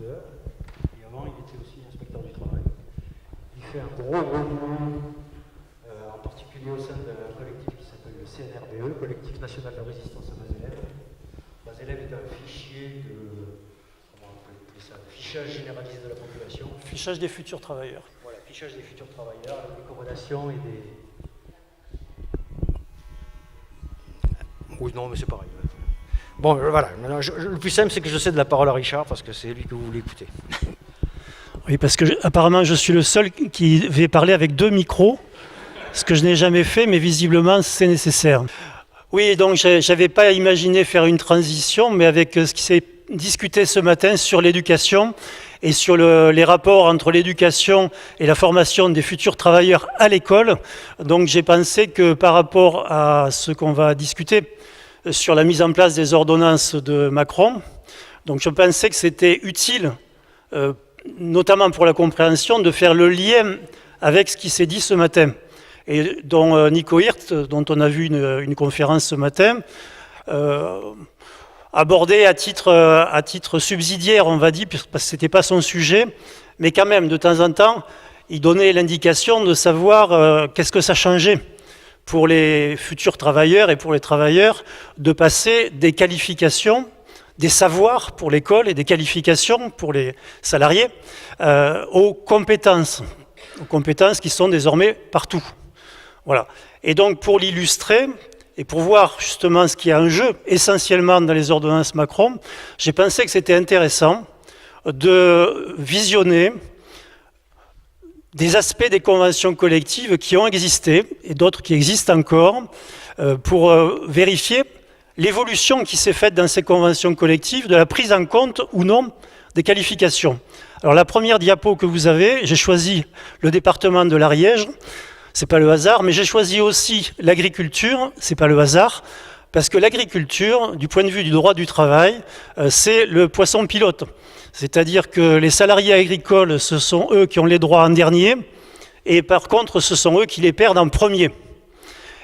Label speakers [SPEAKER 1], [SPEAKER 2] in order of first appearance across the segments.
[SPEAKER 1] inspecteur, et avant il était aussi inspecteur du travail. Il fait un gros boulot, en particulier au sein d'un collectif qui s'appelle le CNRBE, Collectif National de Résistance aux Bas élèves. Bas élèves est un fichier de, comment on peut appeler ça, fichage généralisé de la population.
[SPEAKER 2] Fichage des futurs travailleurs.
[SPEAKER 1] Voilà, fichage des futurs travailleurs, avec des corrélations et des... Oui, non, mais c'est pareil. Bon, voilà. Maintenant, le plus simple, c'est que je cède la parole à Richard, parce que c'est lui que vous voulez écouter.
[SPEAKER 2] Oui, parce que apparemment, je suis le seul qui vais parler avec 2 micros, ce que je n'ai jamais fait, mais visiblement, c'est nécessaire. Oui, donc, je n'avais pas imaginé faire une transition, mais avec ce qui s'est discuté ce matin sur l'éducation et sur les rapports entre l'éducation et la formation des futurs travailleurs à l'école, donc j'ai pensé que par rapport à ce qu'on va discuter sur la mise en place des ordonnances de Macron, donc je pensais que c'était utile, notamment pour la compréhension, de faire le lien avec ce qui s'est dit ce matin, et dont Nico Hirt, dont on a vu une conférence ce matin, abordé à titre subsidiaire, on va dire, parce que ce n'était pas son sujet, mais quand même, de temps en temps, il donnait l'indication de savoir qu'est-ce que ça changeait pour les futurs travailleurs et pour les travailleurs de passer des qualifications, des savoirs pour l'école et des qualifications pour les salariés aux compétences qui sont désormais partout. Voilà. Et donc, pour l'illustrer, et pour voir justement ce qui est en jeu, essentiellement dans les ordonnances Macron, j'ai pensé que c'était intéressant de visionner des aspects des conventions collectives qui ont existé, et d'autres qui existent encore, pour vérifier l'évolution qui s'est faite dans ces conventions collectives, de la prise en compte ou non des qualifications. Alors la première diapo que vous avez, j'ai choisi le département de l'Ariège. C'est pas le hasard, mais j'ai choisi aussi l'agriculture, c'est pas le hasard, parce que l'agriculture, du point de vue du droit du travail, c'est le poisson pilote. C'est-à-dire que les salariés agricoles, ce sont eux qui ont les droits en dernier, et par contre, ce sont eux qui les perdent en premier.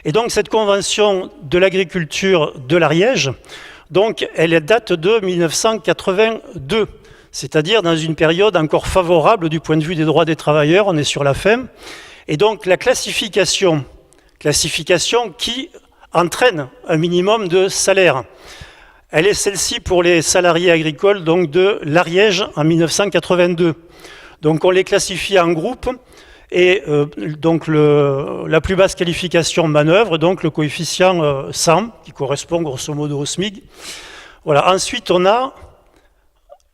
[SPEAKER 2] Et donc, cette convention de l'agriculture de l'Ariège, donc, elle date de 1982, c'est-à-dire dans une période encore favorable du point de vue des droits des travailleurs, on est sur la fin. Et donc la classification qui entraîne un minimum de salaire, elle est celle-ci pour les salariés agricoles donc de l'Ariège en 1982. Donc on les classifie en groupes et donc la plus basse qualification manœuvre, donc le coefficient 100 qui correspond grosso modo au SMIC. Voilà. Ensuite on a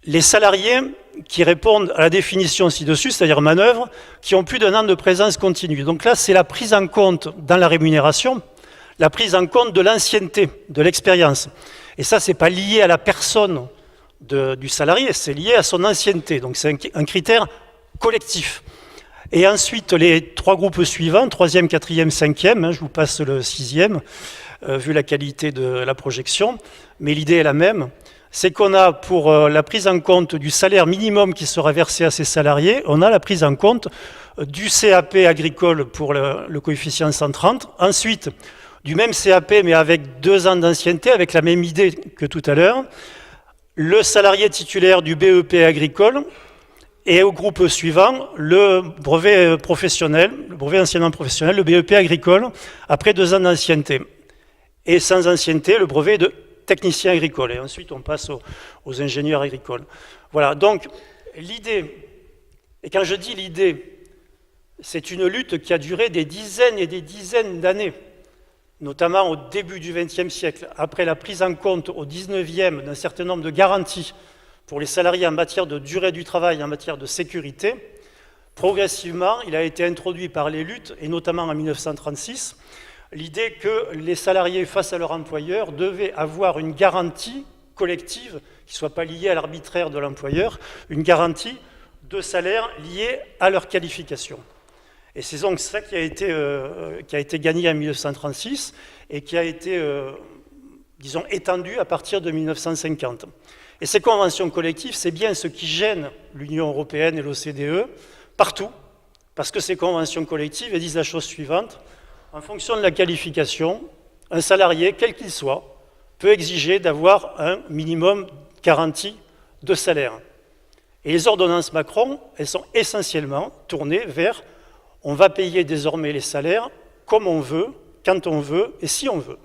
[SPEAKER 2] les salariés qui répondent à la définition ci-dessus, c'est-à-dire manœuvre, qui ont plus d'un an de présence continue. Donc là, c'est la prise en compte dans la rémunération, la prise en compte de l'ancienneté, de l'expérience. Et ça, c'est pas lié à la personne du salarié, c'est lié à son ancienneté. Donc c'est un critère collectif. Et ensuite, les 3 groupes suivants, 3e, 4e, 5e, je vous passe le 6e, vu la qualité de la projection, mais l'idée est la même. C'est qu'on a pour la prise en compte du salaire minimum qui sera versé à ces salariés, on a la prise en compte du CAP agricole pour le coefficient 130, ensuite du même CAP mais avec 2 ans d'ancienneté, avec la même idée que tout à l'heure, le salarié titulaire du BEP agricole et au groupe suivant, le brevet professionnel, le brevet anciennement professionnel, le BEP agricole, après 2 ans d'ancienneté. Et sans ancienneté, le brevet de technicien agricole, et ensuite on passe aux ingénieurs agricoles. Voilà, donc l'idée, et quand je dis l'idée, c'est une lutte qui a duré des dizaines et des dizaines d'années, notamment au début du XXe siècle, après la prise en compte au XIXe d'un certain nombre de garanties pour les salariés en matière de durée du travail, en matière de sécurité. Progressivement, il a été introduit par les luttes, et notamment en 1936, l'idée que les salariés face à leur employeur devaient avoir une garantie collective qui ne soit pas liée à l'arbitraire de l'employeur, une garantie de salaire liée à leur qualification. Et c'est donc ça qui a été gagné en 1936 et qui a été, disons, étendu à partir de 1950. Et ces conventions collectives, c'est bien ce qui gêne l'Union européenne et l'OCDE partout, parce que ces conventions collectives elles disent la chose suivante: en fonction de la qualification, un salarié, quel qu'il soit, peut exiger d'avoir un minimum garanti de salaire. Et les ordonnances Macron, elles sont essentiellement tournées vers on va payer désormais les salaires comme on veut, quand on veut et si on veut.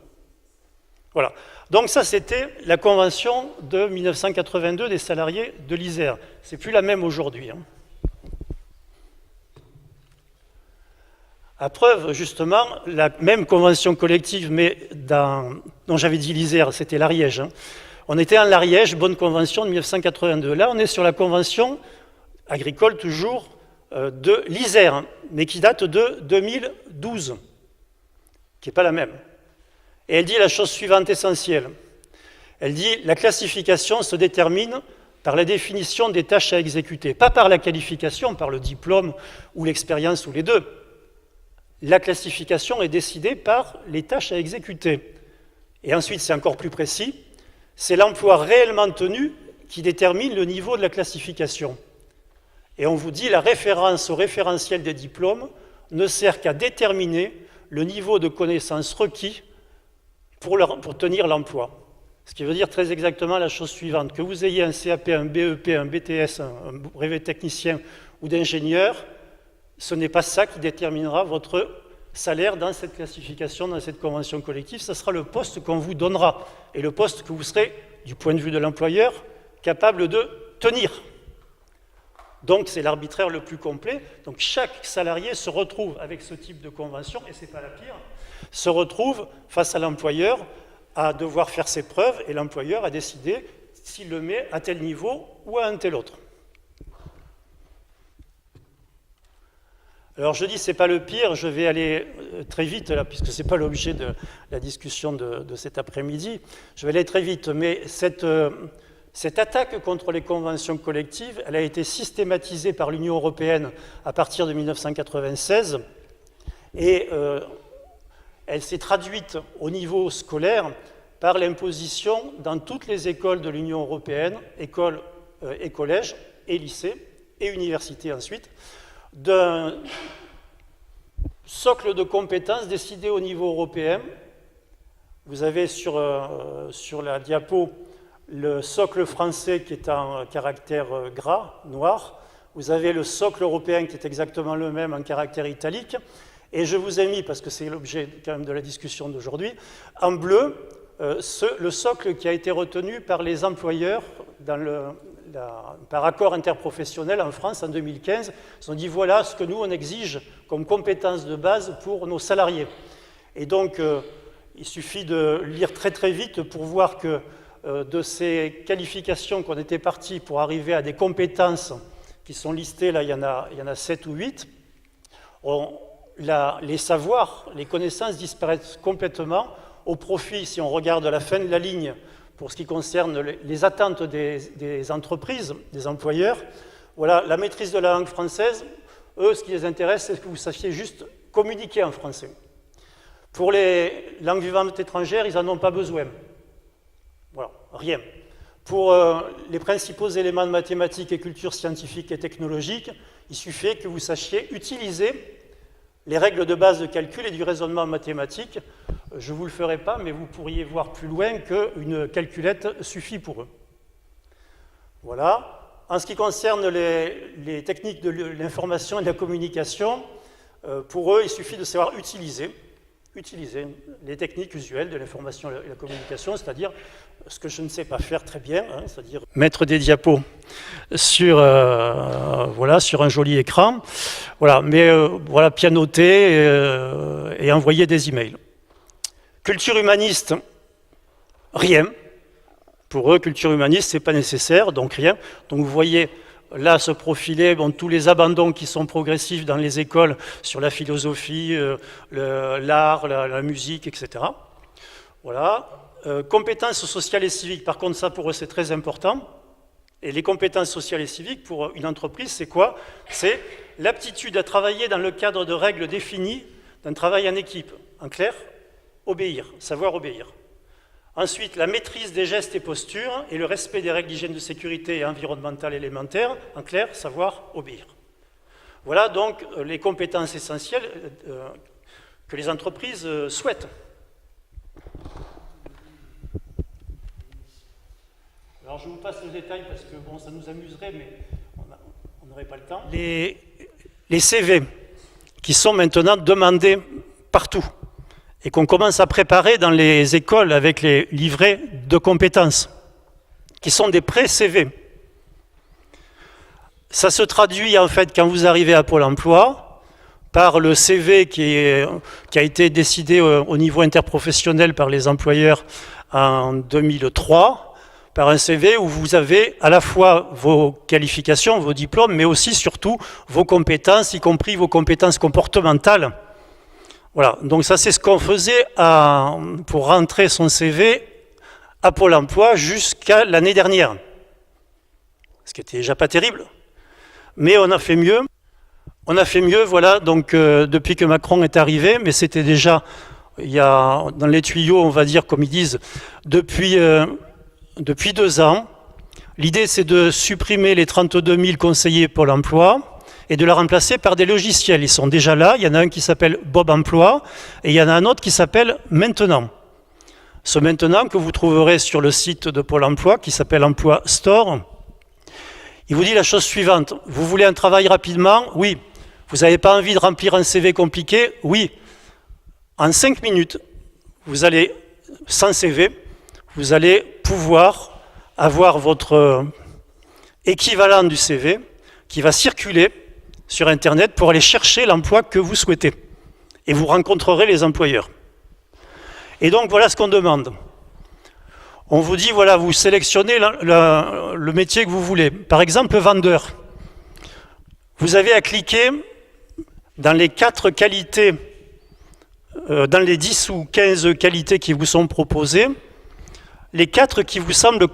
[SPEAKER 2] Voilà. Donc ça, c'était la convention de 1982 des salariés de l'Isère. C'est plus la même aujourd'hui. À preuve, justement, la même convention collective, mais dont j'avais dit l'Isère, c'était l'Ariège. On était en l'Ariège, bonne convention de 1982. Là, on est sur la convention agricole, toujours, de l'Isère, mais qui date de 2012, qui n'est pas la même. Et elle dit la chose suivante essentielle. Elle dit la classification se détermine par la définition des tâches à exécuter, pas par la qualification, par le diplôme ou l'expérience ou les deux. La classification est décidée par les tâches à exécuter. Et ensuite, c'est encore plus précis, c'est l'emploi réellement tenu qui détermine le niveau de la classification. Et on vous dit la référence au référentiel des diplômes ne sert qu'à déterminer le niveau de connaissance requis pour tenir l'emploi. Ce qui veut dire très exactement la chose suivante, que vous ayez un CAP, un BEP, un BTS, un brevet technicien ou d'ingénieur, ce n'est pas ça qui déterminera votre salaire dans cette classification, dans cette convention collective, ce sera le poste qu'on vous donnera et le poste que vous serez, du point de vue de l'employeur, capable de tenir. Donc c'est l'arbitraire le plus complet. Donc chaque salarié se retrouve avec ce type de convention, et ce n'est pas la pire, se retrouve face à l'employeur à devoir faire ses preuves, et l'employeur a décidé s'il le met à tel niveau ou à un tel autre. Alors je dis c'est pas le pire, je vais aller très vite là, puisque c'est pas l'objet de la discussion de cet après-midi. Je vais aller très vite, mais cette attaque contre les conventions collectives, elle a été systématisée par l'Union européenne à partir de 1996 et elle s'est traduite au niveau scolaire par l'imposition dans toutes les écoles de l'Union européenne, écoles et collèges et lycées et universités ensuite, d'un socle de compétences décidé au niveau européen. Vous avez sur la diapo le socle français qui est en caractère gras, noir. Vous avez le socle européen qui est exactement le même en caractère italique. Et je vous ai mis, parce que c'est l'objet quand même de la discussion d'aujourd'hui, en bleu, le socle qui a été retenu par les employeurs par accord interprofessionnel en France en 2015. Ils ont dit voilà ce que nous on exige comme compétences de base pour nos salariés. Et donc il suffit de lire très très vite pour voir que de ces qualifications qu'on était parti pour arriver à des compétences qui sont listées, là il y en a 7 ou 8, les savoirs, les connaissances disparaissent complètement au profit, si on regarde la fin de la ligne, pour ce qui concerne les attentes des entreprises, des employeurs. Voilà, la maîtrise de la langue française, eux, ce qui les intéresse, c'est que vous sachiez juste communiquer en français. Pour les langues vivantes étrangères, ils n'en ont pas besoin. Voilà, rien. Pour les principaux éléments de mathématiques et culture scientifique et technologique, il suffit que vous sachiez utiliser les règles de base de calcul et du raisonnement mathématique. Je ne vous le ferai pas, mais vous pourriez voir plus loin qu'une calculette suffit pour eux. Voilà. En ce qui concerne les techniques de l'information et de la communication, pour eux, il suffit de savoir utiliser les techniques usuelles de l'information et de la communication, c'est-à-dire ce que je ne sais pas faire très bien, c'est-à-dire mettre des diapos sur un joli écran, voilà, mais voilà, pianoter et envoyer des emails. Culture humaniste, rien. Pour eux, culture humaniste, ce n'est pas nécessaire, donc rien. Donc vous voyez là se profiler tous les abandons qui sont progressifs dans les écoles sur la philosophie, l'art, la musique, etc. Voilà. Compétences sociales et civiques, par contre, ça pour eux c'est très important. Et les compétences sociales et civiques pour une entreprise, c'est quoi? C'est l'aptitude à travailler dans le cadre de règles définies d'un travail en équipe. En clair, obéir, savoir obéir. Ensuite, la maîtrise des gestes et postures et le respect des règles d'hygiène de sécurité et environnementales élémentaires. En clair, savoir obéir. Voilà donc les compétences essentielles que les entreprises souhaitent. Alors je vous passe le détail parce que bon, ça nous amuserait, mais n'aurai pas le temps. Les CV qui sont maintenant demandés partout et qu'on commence à préparer dans les écoles avec les livrets de compétences, qui sont des pré-CV. Ça se traduit en fait quand vous arrivez à Pôle emploi par le CV qui a été décidé au niveau interprofessionnel par les employeurs en 2003, par un CV où vous avez à la fois vos qualifications, vos diplômes, mais aussi surtout vos compétences, y compris vos compétences comportementales. Voilà, donc ça c'est ce qu'on faisait pour rentrer son CV à Pôle emploi jusqu'à l'année dernière. Ce qui était déjà pas terrible. Mais on a fait mieux. On a fait mieux, voilà, donc depuis que Macron est arrivé, mais c'était déjà, il y a dans les tuyaux, on va dire, comme ils disent, depuis 2 ans. L'idée, c'est de supprimer les 32 000 conseillers Pôle emploi et de la remplacer par des logiciels. Ils sont déjà là. Il y en a un qui s'appelle Bob Emploi et il y en a un autre qui s'appelle Maintenant. Ce Maintenant que vous trouverez sur le site de Pôle emploi, qui s'appelle Emploi Store, il vous dit la chose suivante. Vous voulez un travail rapidement? Oui. Vous n'avez pas envie de remplir un CV compliqué? Oui. En 5 minutes, vous allez, sans CV, vous allez pouvoir avoir votre équivalent du CV qui va circuler sur Internet pour aller chercher l'emploi que vous souhaitez. Et vous rencontrerez les employeurs. Et donc, voilà ce qu'on demande. On vous dit, voilà, vous sélectionnez le métier que vous voulez. Par exemple, vendeur. Vous avez à cliquer dans les 4 qualités, dans les 10 ou 15 qualités qui vous sont proposées, les 4 qui vous semblent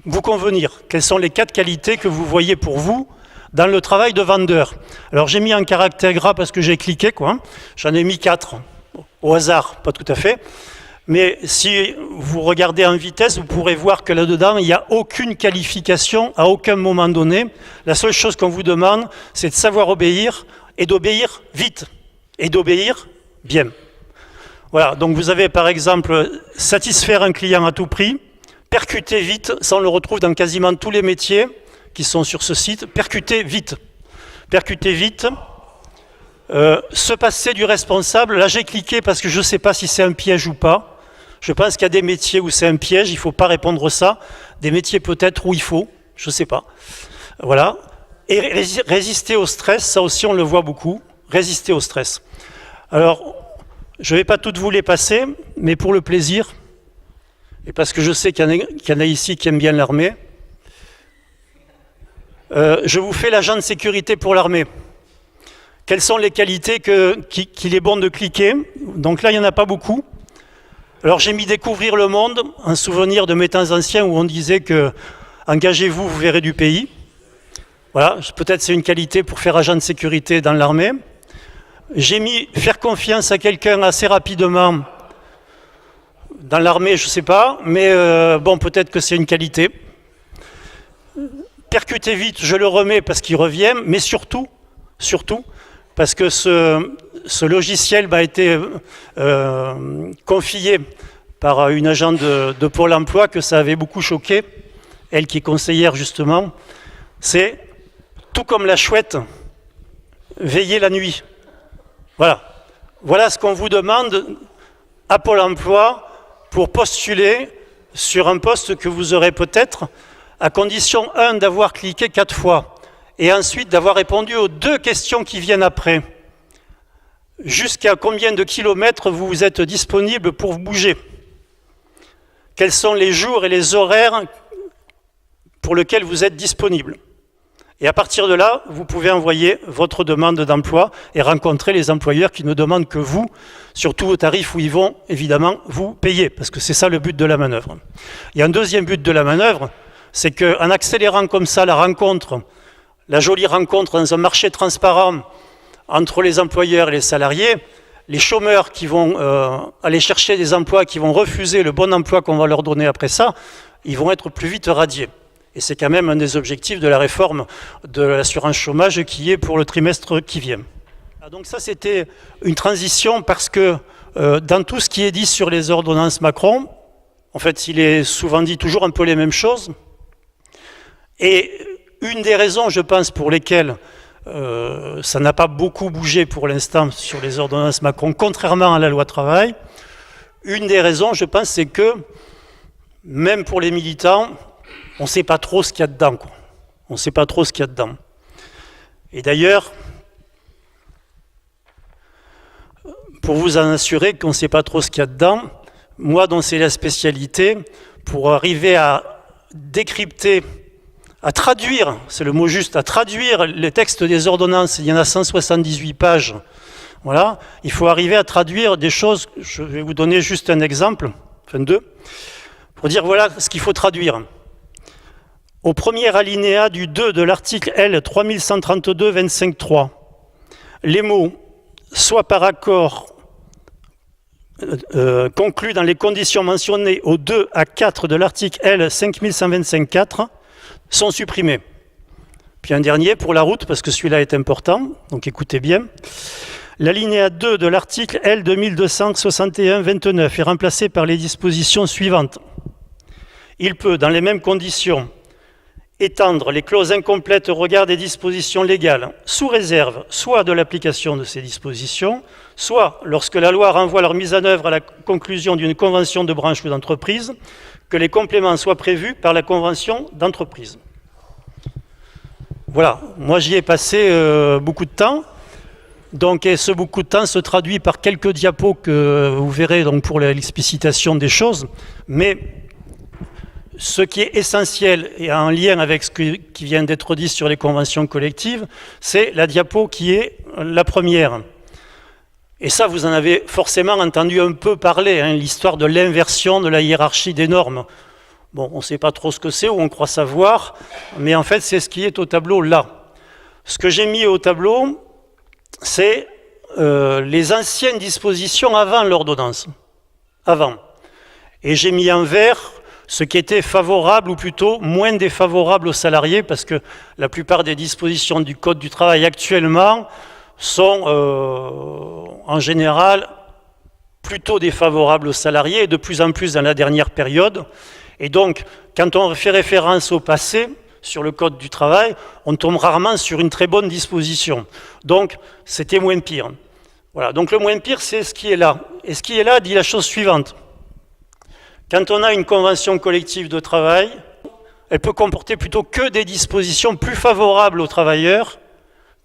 [SPEAKER 2] vous convenir. Quelles sont les 4 qualités que vous voyez pour vous dans le travail de vendeur? Alors j'ai mis un caractère gras parce que j'ai cliqué, quoi. J'en ai mis 4, au hasard, pas tout à fait. Mais si vous regardez en vitesse, vous pourrez voir que là-dedans, il n'y a aucune qualification à aucun moment donné. La seule chose qu'on vous demande, c'est de savoir obéir et d'obéir vite et d'obéir bien. Voilà, donc vous avez par exemple satisfaire un client à tout prix, percuter vite, ça on le retrouve dans quasiment tous les métiers qui sont sur ce site, percuter vite. Percuter vite, se passer du responsable, là j'ai cliqué parce que je ne sais pas si c'est un piège ou pas. Je pense qu'il y a des métiers où c'est un piège, il ne faut pas répondre ça. Des métiers peut-être où il faut, je ne sais pas. Voilà. Et résister au stress, ça aussi on le voit beaucoup. Résister au stress. Alors, je ne vais pas toutes vous les passer, mais pour le plaisir, et parce que je sais qu'il y en a ici qui aiment bien l'armée, je vous fais l'agent de sécurité pour l'armée. Quelles sont les qualités qu'il est bon de cliquer? Donc là, il n'y en a pas beaucoup. Alors j'ai mis découvrir le monde, un souvenir de mes temps anciens où on disait que engagez-vous, vous verrez du pays. Voilà, peut-être c'est une qualité pour faire agent de sécurité dans l'armée. J'ai mis faire confiance à quelqu'un assez rapidement dans l'armée, je ne sais pas, mais bon, peut-être que c'est une qualité. Percuter vite, je le remets parce qu'il revient, mais surtout, parce que ce logiciel m'a été confié par une agente de Pôle emploi que ça avait beaucoup choqué, elle qui est conseillère justement, c'est tout comme la chouette, veiller la nuit. Voilà ce qu'on vous demande à Pôle emploi pour postuler sur un poste que vous aurez peut-être, à condition 1 d'avoir cliqué 4 fois et ensuite d'avoir répondu aux 2 questions qui viennent après. Jusqu'à combien de kilomètres vous êtes disponible pour bouger? Quels sont les jours et les horaires pour lesquels vous êtes disponible? Et à partir de là, vous pouvez envoyer votre demande d'emploi et rencontrer les employeurs qui ne demandent que vous, surtout aux tarifs où ils vont évidemment vous payer, parce que c'est ça le but de la manœuvre. Il y a un deuxième but de la manœuvre, c'est qu'en accélérant comme ça la rencontre, la jolie rencontre dans un marché transparent entre les employeurs et les salariés, les chômeurs qui vont aller chercher des emplois, qui vont refuser le bon emploi qu'on va leur donner après ça, ils vont être plus vite radiés. Et c'est quand même un des objectifs de la réforme de l'assurance chômage qui est pour le trimestre qui vient. Donc ça, c'était une transition parce que dans tout ce qui est dit sur les ordonnances Macron, en fait, il est souvent dit toujours un peu les mêmes choses. Et une des raisons, je pense, pour lesquelles ça n'a pas beaucoup bougé pour l'instant sur les ordonnances Macron, contrairement à la loi travail, une des raisons, je pense, c'est que même pour les militants, on ne sait pas trop ce qu'il y a dedans, quoi. On ne sait pas trop ce qu'il y a dedans. Et d'ailleurs, pour vous en assurer qu'on ne sait pas trop ce qu'il y a dedans, moi, dont c'est la spécialité, pour arriver à décrypter, à traduire, c'est le mot juste, à traduire les textes des ordonnances, il y en a 178 pages, voilà, il faut arriver à traduire des choses, je vais vous donner juste un exemple, enfin deux, pour dire voilà ce qu'il faut traduire. Au premier alinéa du 2 de l'article L 3132-25-3, les mots « soit par accord conclu dans les conditions mentionnées au 2 à 4 de l'article L 5125-4 » sont supprimés. Puis un dernier pour la route, parce que celui-là est important, donc écoutez bien. L'alinéa 2 de l'article L 2261-29 est remplacé par les dispositions suivantes. Il peut, dans les mêmes conditions, étendre les clauses incomplètes au regard des dispositions légales, sous réserve soit de l'application de ces dispositions, soit, lorsque la loi renvoie leur mise en œuvre à la conclusion d'une convention de branche ou d'entreprise, que les compléments soient prévus par la convention d'entreprise. Voilà, moi j'y ai passé beaucoup de temps, donc, et ce beaucoup de temps se traduit par quelques diapos que vous verrez donc, pour l'explicitation des choses, mais ce qui est essentiel et en lien avec ce qui vient d'être dit sur les conventions collectives, c'est la diapo qui est la première. Et ça, vous en avez forcément entendu un peu parler, hein, l'histoire de l'inversion de la hiérarchie des normes. Bon, on ne sait pas trop ce que c'est, ou on croit savoir, mais en fait, c'est ce qui est au tableau là. Ce que j'ai mis au tableau, c'est les anciennes dispositions avant l'ordonnance. Avant. Et j'ai mis en vert ce qui était favorable ou plutôt moins défavorable aux salariés, parce que la plupart des dispositions du Code du travail actuellement sont en général plutôt défavorables aux salariés, et de plus en plus dans la dernière période. Et donc, quand on fait référence au passé, sur le Code du travail, on tombe rarement sur une très bonne disposition. Donc, c'était moins pire. Voilà, donc le moins pire, c'est ce qui est là. Et ce qui est là dit la chose suivante. Quand on a une convention collective de travail, elle peut comporter plutôt que des dispositions plus favorables aux travailleurs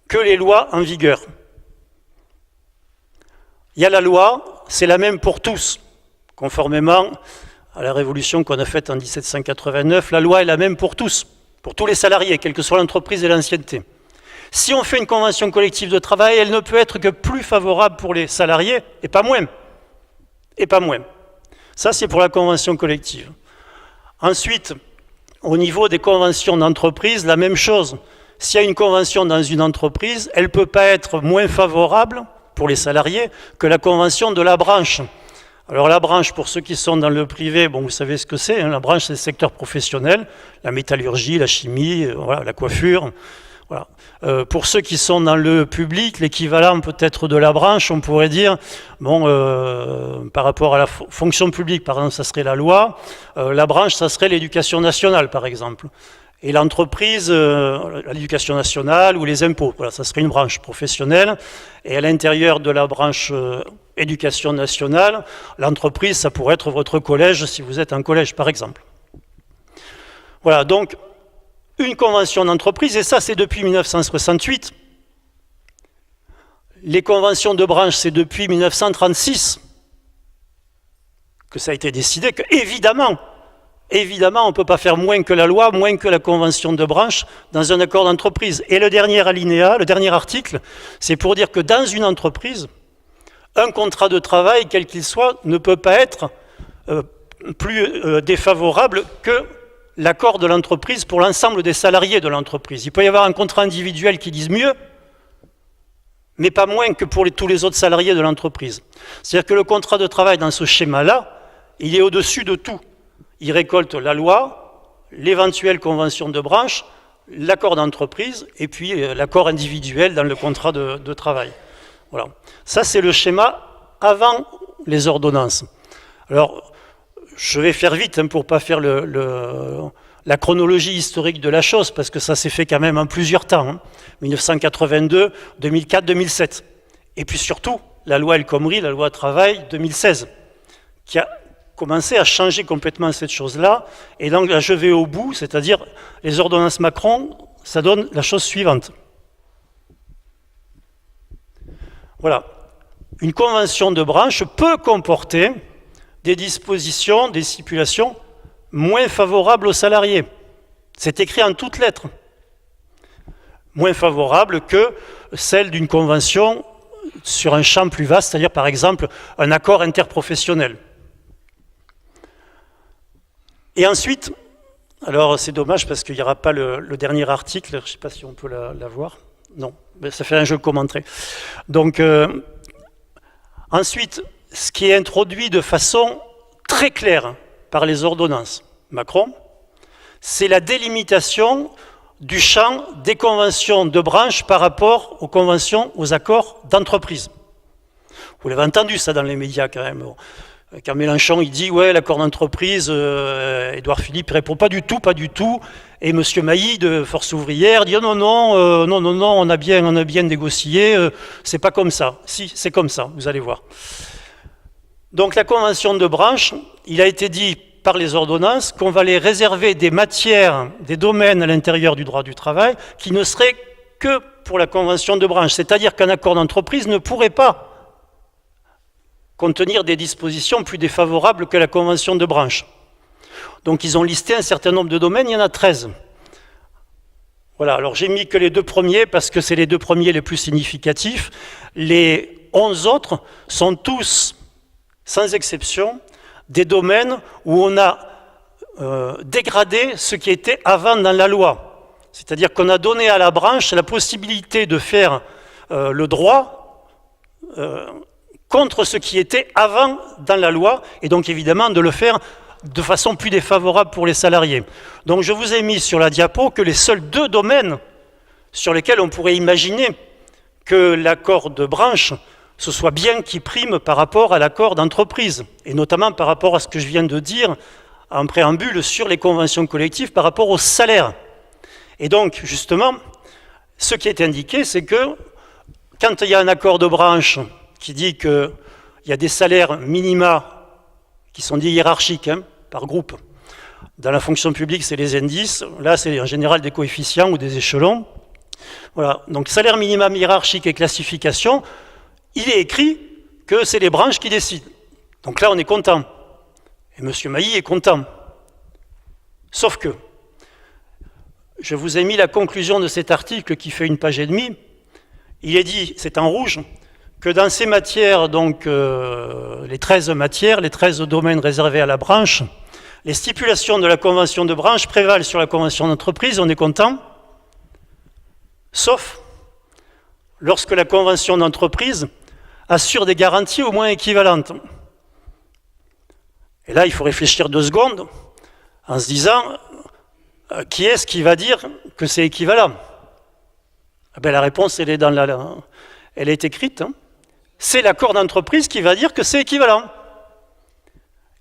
[SPEAKER 2] que les lois en vigueur. Il y a la loi, c'est la même pour tous. Conformément à la révolution qu'on a faite en 1789, la loi est la même pour tous les salariés, quelle que soit l'entreprise et l'ancienneté. Si on fait une convention collective de travail, elle ne peut être que plus favorable pour les salariés, et pas moins. Et pas moins. Ça, c'est pour la convention collective. Ensuite, au niveau des conventions d'entreprise, la même chose. S'il y a une convention dans une entreprise, elle ne peut pas être moins favorable pour les salariés que la convention de la branche. Alors la branche, pour ceux qui sont dans le privé, bon, vous savez ce que c'est, hein, la branche, c'est le secteur professionnel, la métallurgie, la chimie, voilà, la coiffure. Voilà. Pour ceux qui sont dans le public, l'équivalent peut-être de la branche, on pourrait dire, bon, par rapport à la fonction publique, par exemple, ça serait la loi, la branche, ça serait l'éducation nationale, par exemple. Et l'entreprise, l'éducation nationale ou les impôts, voilà, ça serait une branche professionnelle. Et à l'intérieur de la branche éducation nationale, l'entreprise, ça pourrait être votre collège, si vous êtes un collège, par exemple. Voilà, donc, une convention d'entreprise, et ça c'est depuis 1968. Les conventions de branche, c'est depuis 1936 que ça a été décidé, que évidemment, on ne peut pas faire moins que la loi, moins que la convention de branche dans un accord d'entreprise. Et le dernier alinéa, le dernier article, c'est pour dire que dans une entreprise, un contrat de travail, quel qu'il soit, ne peut pas être plus défavorable que l'accord de l'entreprise pour l'ensemble des salariés de l'entreprise. Il peut y avoir un contrat individuel qui dise mieux, mais pas moins que pour tous les autres salariés de l'entreprise. C'est-à-dire que le contrat de travail dans ce schéma-là, il est au-dessus de tout. Il récolte la loi, l'éventuelle convention de branche, l'accord d'entreprise et puis l'accord individuel dans le contrat de travail. Voilà. Ça, c'est le schéma avant les ordonnances. Alors, je vais faire vite pour ne pas faire le la chronologie historique de la chose, parce que ça s'est fait quand même en plusieurs temps, hein, 1982, 2004, 2007. Et puis surtout, la loi El Khomri, la loi travail 2016, qui a commencé à changer complètement cette chose-là. Et donc là, je vais au bout, c'est-à-dire les ordonnances Macron, ça donne la chose suivante. Voilà. Une convention de branche peut comporter des dispositions, des stipulations moins favorables aux salariés. C'est écrit en toutes lettres. Moins favorables que celle d'une convention sur un champ plus vaste, c'est-à-dire par exemple un accord interprofessionnel. Et ensuite, alors c'est dommage parce qu'il n'y aura pas le dernier article, je ne sais pas si on peut la voir. Non, mais ça fait un jeu commenté. Donc, ensuite, ce qui est introduit de façon très claire par les ordonnances Macron, c'est la délimitation du champ des conventions de branche par rapport aux conventions, aux accords d'entreprise. Vous l'avez entendu ça dans les médias quand même. Quand Mélenchon il dit ouais l'accord d'entreprise, Édouard Philippe répond pas du tout, et M. Mailly de Force ouvrière dit non, on a bien négocié, c'est pas comme ça. Si, c'est comme ça, vous allez voir. Donc la convention de branche, il a été dit par les ordonnances qu'on va les réserver des matières, des domaines à l'intérieur du droit du travail qui ne seraient que pour la convention de branche. C'est-à-dire qu'un accord d'entreprise ne pourrait pas contenir des dispositions plus défavorables que la convention de branche. Donc ils ont listé un certain nombre de domaines, il y en a 13. Voilà, alors j'ai mis que les deux premiers parce que c'est les deux premiers les plus significatifs. Les 11 autres sont tous, sans exception, des domaines où on a dégradé ce qui était avant dans la loi. C'est-à-dire qu'on a donné à la branche la possibilité de faire le droit contre ce qui était avant dans la loi, et donc évidemment de le faire de façon plus défavorable pour les salariés. Donc je vous ai mis sur la diapo que les seuls deux domaines sur lesquels on pourrait imaginer que l'accord de branche ce soit bien qui prime par rapport à l'accord d'entreprise, et notamment par rapport à ce que je viens de dire en préambule sur les conventions collectives par rapport au salaire. Et donc, justement, ce qui est indiqué, c'est que quand il y a un accord de branche qui dit qu'il y a des salaires minima qui sont dits hiérarchiques, hein, par groupe, dans la fonction publique, c'est les indices, là, c'est en général des coefficients ou des échelons. Voilà, donc salaire minimum hiérarchique et classification, il est écrit que c'est les branches qui décident. Donc là, on est content. Et M. Mailly est content. Sauf que, je vous ai mis la conclusion de cet article qui fait 1 page et demie. Il est dit, c'est en rouge, que dans ces matières, donc les 13 matières, les 13 domaines réservés à la branche, les stipulations de la convention de branche prévalent sur la convention d'entreprise, on est content, sauf lorsque la convention d'entreprise assure des garanties au moins équivalentes. Et là, il faut réfléchir 2 secondes en se disant qui est-ce qui va dire que c'est équivalent? La réponse, elle est écrite. Hein. C'est l'accord d'entreprise qui va dire que c'est équivalent.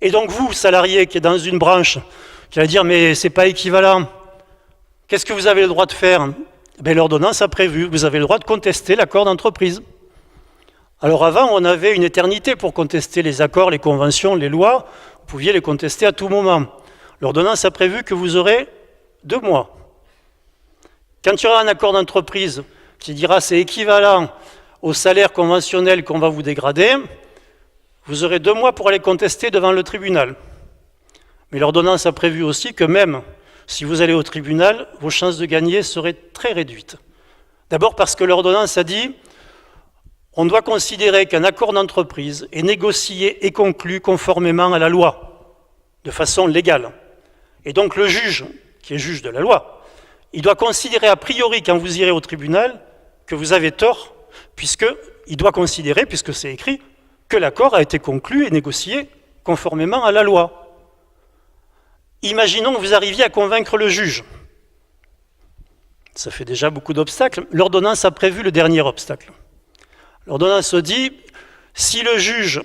[SPEAKER 2] Et donc vous, salarié qui est dans une branche, qui va dire mais c'est pas équivalent, qu'est-ce que vous avez le droit de faire? L'ordonnance a prévu, vous avez le droit de contester l'accord d'entreprise. Alors avant, on avait une éternité pour contester les accords, les conventions, les lois. Vous pouviez les contester à tout moment. L'ordonnance a prévu que vous aurez 2 mois. Quand il y aura un accord d'entreprise qui dira c'est équivalent au salaire conventionnel qu'on va vous dégrader, vous aurez 2 mois pour aller contester devant le tribunal. Mais l'ordonnance a prévu aussi que même si vous allez au tribunal, vos chances de gagner seraient très réduites. D'abord parce que l'ordonnance a dit on doit considérer qu'un accord d'entreprise est négocié et conclu conformément à la loi, de façon légale. Et donc le juge, qui est juge de la loi, il doit considérer a priori, quand vous irez au tribunal, que vous avez tort, puisqu'il doit considérer, puisque c'est écrit, que l'accord a été conclu et négocié conformément à la loi. Imaginons que vous arriviez à convaincre le juge. Ça fait déjà beaucoup d'obstacles. L'ordonnance a prévu le dernier obstacle. L'ordonnance dit, si le juge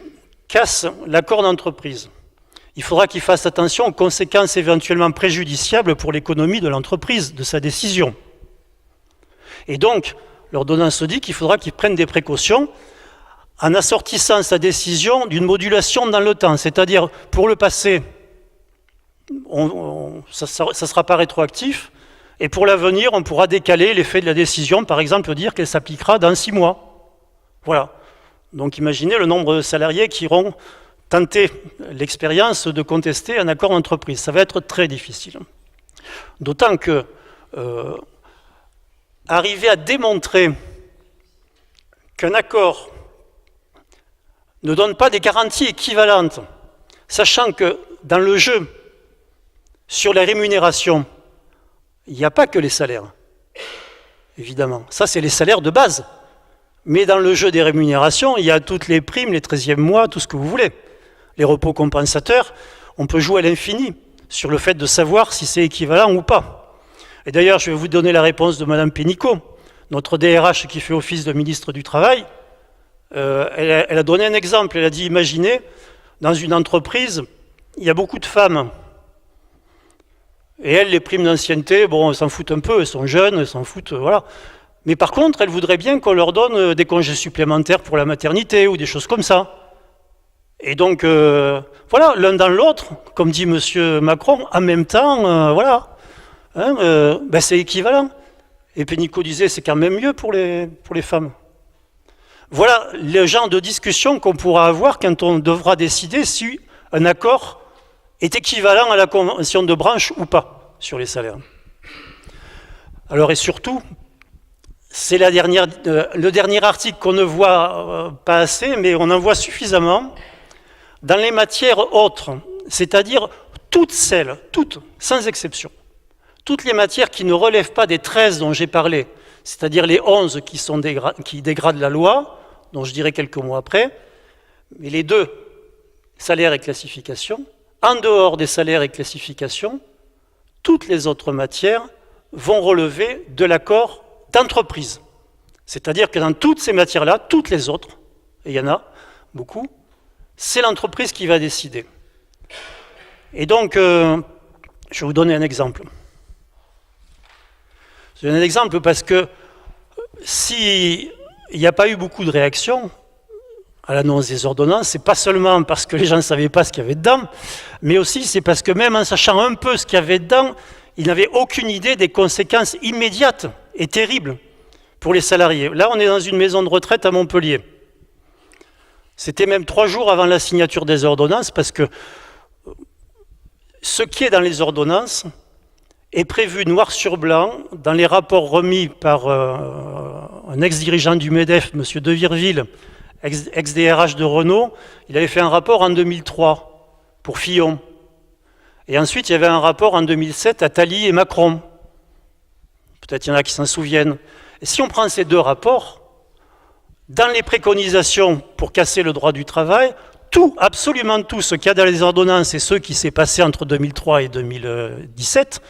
[SPEAKER 2] casse l'accord d'entreprise, il faudra qu'il fasse attention aux conséquences éventuellement préjudiciables pour l'économie de l'entreprise, de sa décision. Et donc, l'ordonnance dit qu'il faudra qu'il prenne des précautions en assortissant sa décision d'une modulation dans le temps. C'est-à-dire, pour le passé, ça ne sera pas rétroactif, et pour l'avenir, on pourra décaler l'effet de la décision, par exemple dire qu'elle s'appliquera dans 6 mois. Voilà. Donc imaginez le nombre de salariés qui iront tenter l'expérience de contester un accord d'entreprise. Ça va être très difficile. D'autant que arriver à démontrer qu'un accord ne donne pas des garanties équivalentes, sachant que dans le jeu, sur la rémunération, il n'y a pas que les salaires, évidemment. Ça, c'est les salaires de base. Mais dans le jeu des rémunérations, il y a toutes les primes, les 13e mois, tout ce que vous voulez. Les repos compensateurs, on peut jouer à l'infini sur le fait de savoir si c'est équivalent ou pas. Et d'ailleurs, je vais vous donner la réponse de Mme Pénicaud, notre DRH qui fait office de ministre du Travail. Elle a donné un exemple. Elle a dit, imaginez, dans une entreprise, il y a beaucoup de femmes. Et elles, les primes d'ancienneté, bon, elles s'en foutent un peu, elles sont jeunes, elles s'en foutent, voilà. Mais par contre, elles voudraient bien qu'on leur donne des congés supplémentaires pour la maternité ou des choses comme ça. Et donc, voilà, l'un dans l'autre, comme dit M. Macron, en même temps, voilà, hein, ben c'est équivalent. Et Pénicaud disait, c'est quand même mieux pour les femmes. Voilà le genre de discussion qu'on pourra avoir quand on devra décider si un accord est équivalent à la convention de branche ou pas sur les salaires. Alors et surtout, c'est le dernier article qu'on ne voit pas assez, mais on en voit suffisamment. Dans les matières autres, c'est-à-dire toutes, sans exception, toutes les matières qui ne relèvent pas des 13 dont j'ai parlé, c'est-à-dire les 11 qui dégradent la loi, dont je dirai quelques mots après, mais les 2, salaires et classification, en dehors des salaires et classifications, toutes les autres matières vont relever de l'accord d'entreprise. C'est-à-dire que dans toutes ces matières-là, toutes les autres, et il y en a beaucoup, c'est l'entreprise qui va décider. Et donc, je vais vous donner un exemple. Je donne un exemple parce que s'il n'y a pas eu beaucoup de réactions à l'annonce des ordonnances, c'est pas seulement parce que les gens ne savaient pas ce qu'il y avait dedans, mais aussi c'est parce que même en sachant un peu ce qu'il y avait dedans, ils n'avaient aucune idée des conséquences immédiates et terribles pour les salariés. Là, on est dans une maison de retraite à Montpellier. C'était même 3 jours avant la signature des ordonnances, parce que ce qui est dans les ordonnances est prévu noir sur blanc dans les rapports remis par un ex-dirigeant du MEDEF, M. De Virville, ex-DRH de Renault. Il avait fait un rapport en 2003 pour Fillon. Et ensuite, il y avait un rapport en 2007 à Attali et Macron. Peut-être il y en a qui s'en souviennent. Et si on prend ces 2 rapports, dans les préconisations pour casser le droit du travail, tout, absolument tout ce qu'il y a dans les ordonnances et ce qui s'est passé entre 2003 et 2017,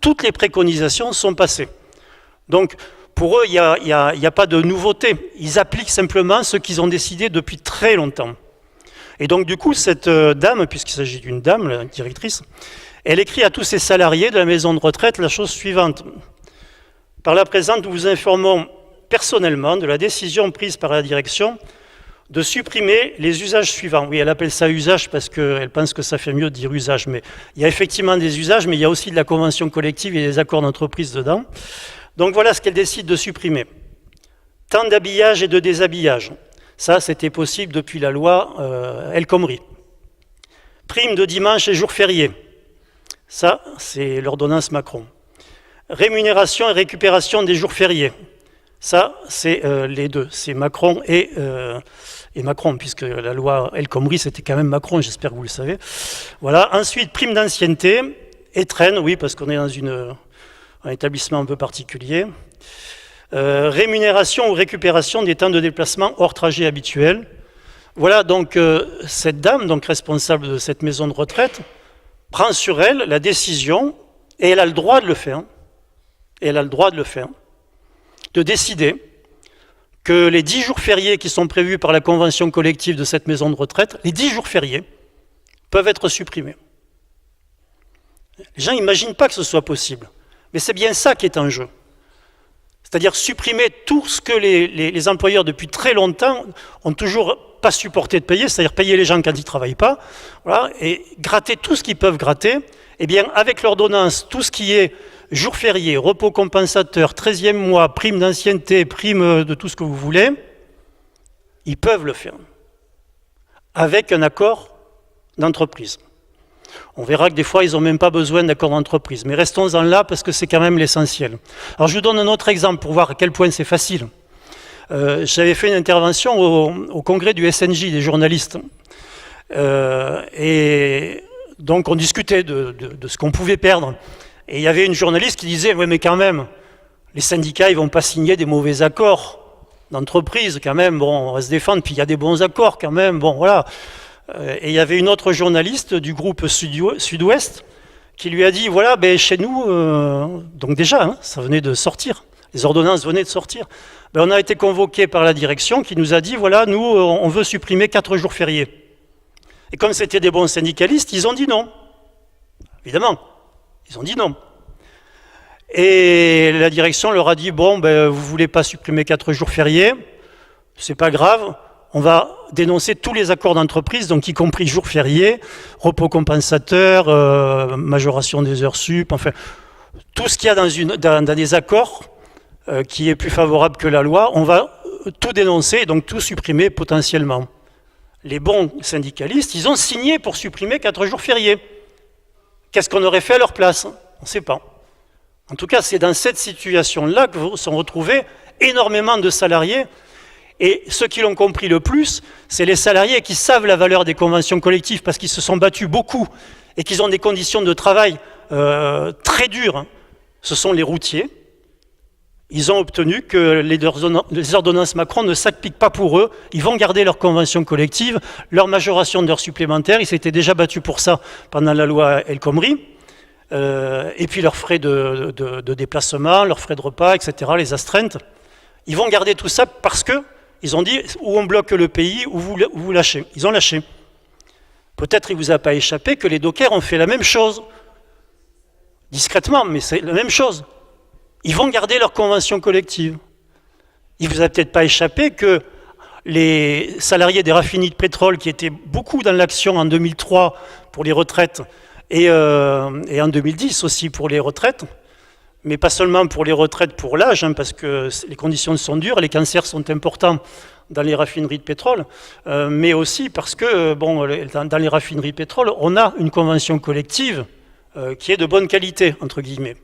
[SPEAKER 2] toutes les préconisations sont passées. Donc, pour eux, il n'y a pas de nouveauté. Ils appliquent simplement ce qu'ils ont décidé depuis très longtemps. Et donc, du coup, cette dame, puisqu'il s'agit d'une dame, la directrice, elle écrit à tous ses salariés de la maison de retraite la chose suivante. Par la présente, nous vous informons personnellement de la décision prise par la direction de supprimer les usages suivants. Oui, elle appelle ça usage parce qu'elle pense que ça fait mieux de dire usage, mais il y a effectivement des usages, mais il y a aussi de la convention collective et des accords d'entreprise dedans. Donc voilà ce qu'elle décide de supprimer. Temps d'habillage et de déshabillage. Ça, c'était possible depuis la loi El Khomri. Prime de dimanche et jours fériés. Ça, c'est l'ordonnance Macron. Rémunération et récupération des jours fériés. Ça, c'est les 2. C'est Macron et Macron, puisque la loi El Khomri, c'était quand même Macron, j'espère que vous le savez. Voilà. Ensuite, prime d'ancienneté, étrenne, oui, parce qu'on est dans un établissement un peu particulier. Rémunération ou récupération des temps de déplacement hors trajet habituel. Voilà, donc cette dame, donc responsable de cette maison de retraite, prend sur elle la décision, et elle a le droit de le faire, de décider que les 10 jours fériés qui sont prévus par la convention collective de cette maison de retraite, les 10 jours fériés, peuvent être supprimés. Les gens n'imaginent pas que ce soit possible. Mais c'est bien ça qui est en jeu. C'est-à-dire supprimer tout ce que les employeurs depuis très longtemps ont toujours pas supporté de payer, c'est-à-dire payer les gens quand ils ne travaillent pas, voilà, et gratter tout ce qu'ils peuvent gratter. Eh bien, avec l'ordonnance, tout ce qui est jours fériés, repos compensateur, 13e mois, prime d'ancienneté, prime de tout ce que vous voulez, ils peuvent le faire. Avec un accord d'entreprise. On verra que des fois, ils n'ont même pas besoin d'accord d'entreprise. Mais restons-en là parce que c'est quand même l'essentiel. Alors, je vous donne un autre exemple pour voir à quel point c'est facile. J'avais fait une intervention au congrès du SNJ, des journalistes. Et donc, on discutait de ce qu'on pouvait perdre. Et il y avait une journaliste qui disait « Oui, mais quand même, les syndicats, ils ne vont pas signer des mauvais accords d'entreprise, quand même. Bon, on va se défendre, puis il y a des bons accords, quand même. Bon, voilà. » Et il y avait une autre journaliste du groupe Sud-Ouest qui lui a dit, voilà, ben chez nous, donc déjà, hein, ça venait de sortir, les ordonnances venaient de sortir, ben on a été convoqué par la direction qui nous a dit, voilà, nous, on veut supprimer 4 jours fériés. Et comme c'était des bons syndicalistes, ils ont dit non. Évidemment, ils ont dit non. Et la direction leur a dit, bon, ben vous ne voulez pas supprimer 4 jours fériés, c'est pas grave, on va dénoncer tous les accords d'entreprise, donc y compris jours fériés, repos compensateur, majoration des heures sup, enfin, tout ce qu'il y a dans des accords qui est plus favorable que la loi, on va tout dénoncer et donc tout supprimer potentiellement. Les bons syndicalistes, ils ont signé pour supprimer 4 jours fériés. Qu'est-ce qu'on aurait fait à leur place? On ne sait pas. En tout cas, c'est dans cette situation-là que se sont retrouvés énormément de salariés. Et ceux qui l'ont compris le plus, c'est les salariés qui savent la valeur des conventions collectives parce qu'ils se sont battus beaucoup et qu'ils ont des conditions de travail très dures. Ce sont les routiers. Ils ont obtenu que les ordonnances Macron ne s'appliquent pas pour eux. Ils vont garder leur convention collective, leur majoration d'heures supplémentaires. Ils s'étaient déjà battus pour ça pendant la loi El Khomri. Et puis leurs frais de déplacement, leurs frais de repas, etc., les astreintes. Ils vont garder tout ça parce que ils ont dit, ou on bloque le pays, ou vous lâchez. Ils ont lâché. Peut-être il ne vous a pas échappé que les dockers ont fait la même chose. Discrètement, mais c'est la même chose. Ils vont garder leur convention collective. Il ne vous a peut-être pas échappé que les salariés des raffineries de pétrole, qui étaient beaucoup dans l'action en 2003 pour les retraites, et en 2010 aussi pour les retraites, mais pas seulement pour les retraites pour l'âge, hein, parce que les conditions sont dures, les cancers sont importants dans les raffineries de pétrole, mais aussi parce que bon, dans les raffineries de pétrole, on a une convention collective qui est de bonne qualité, entre guillemets.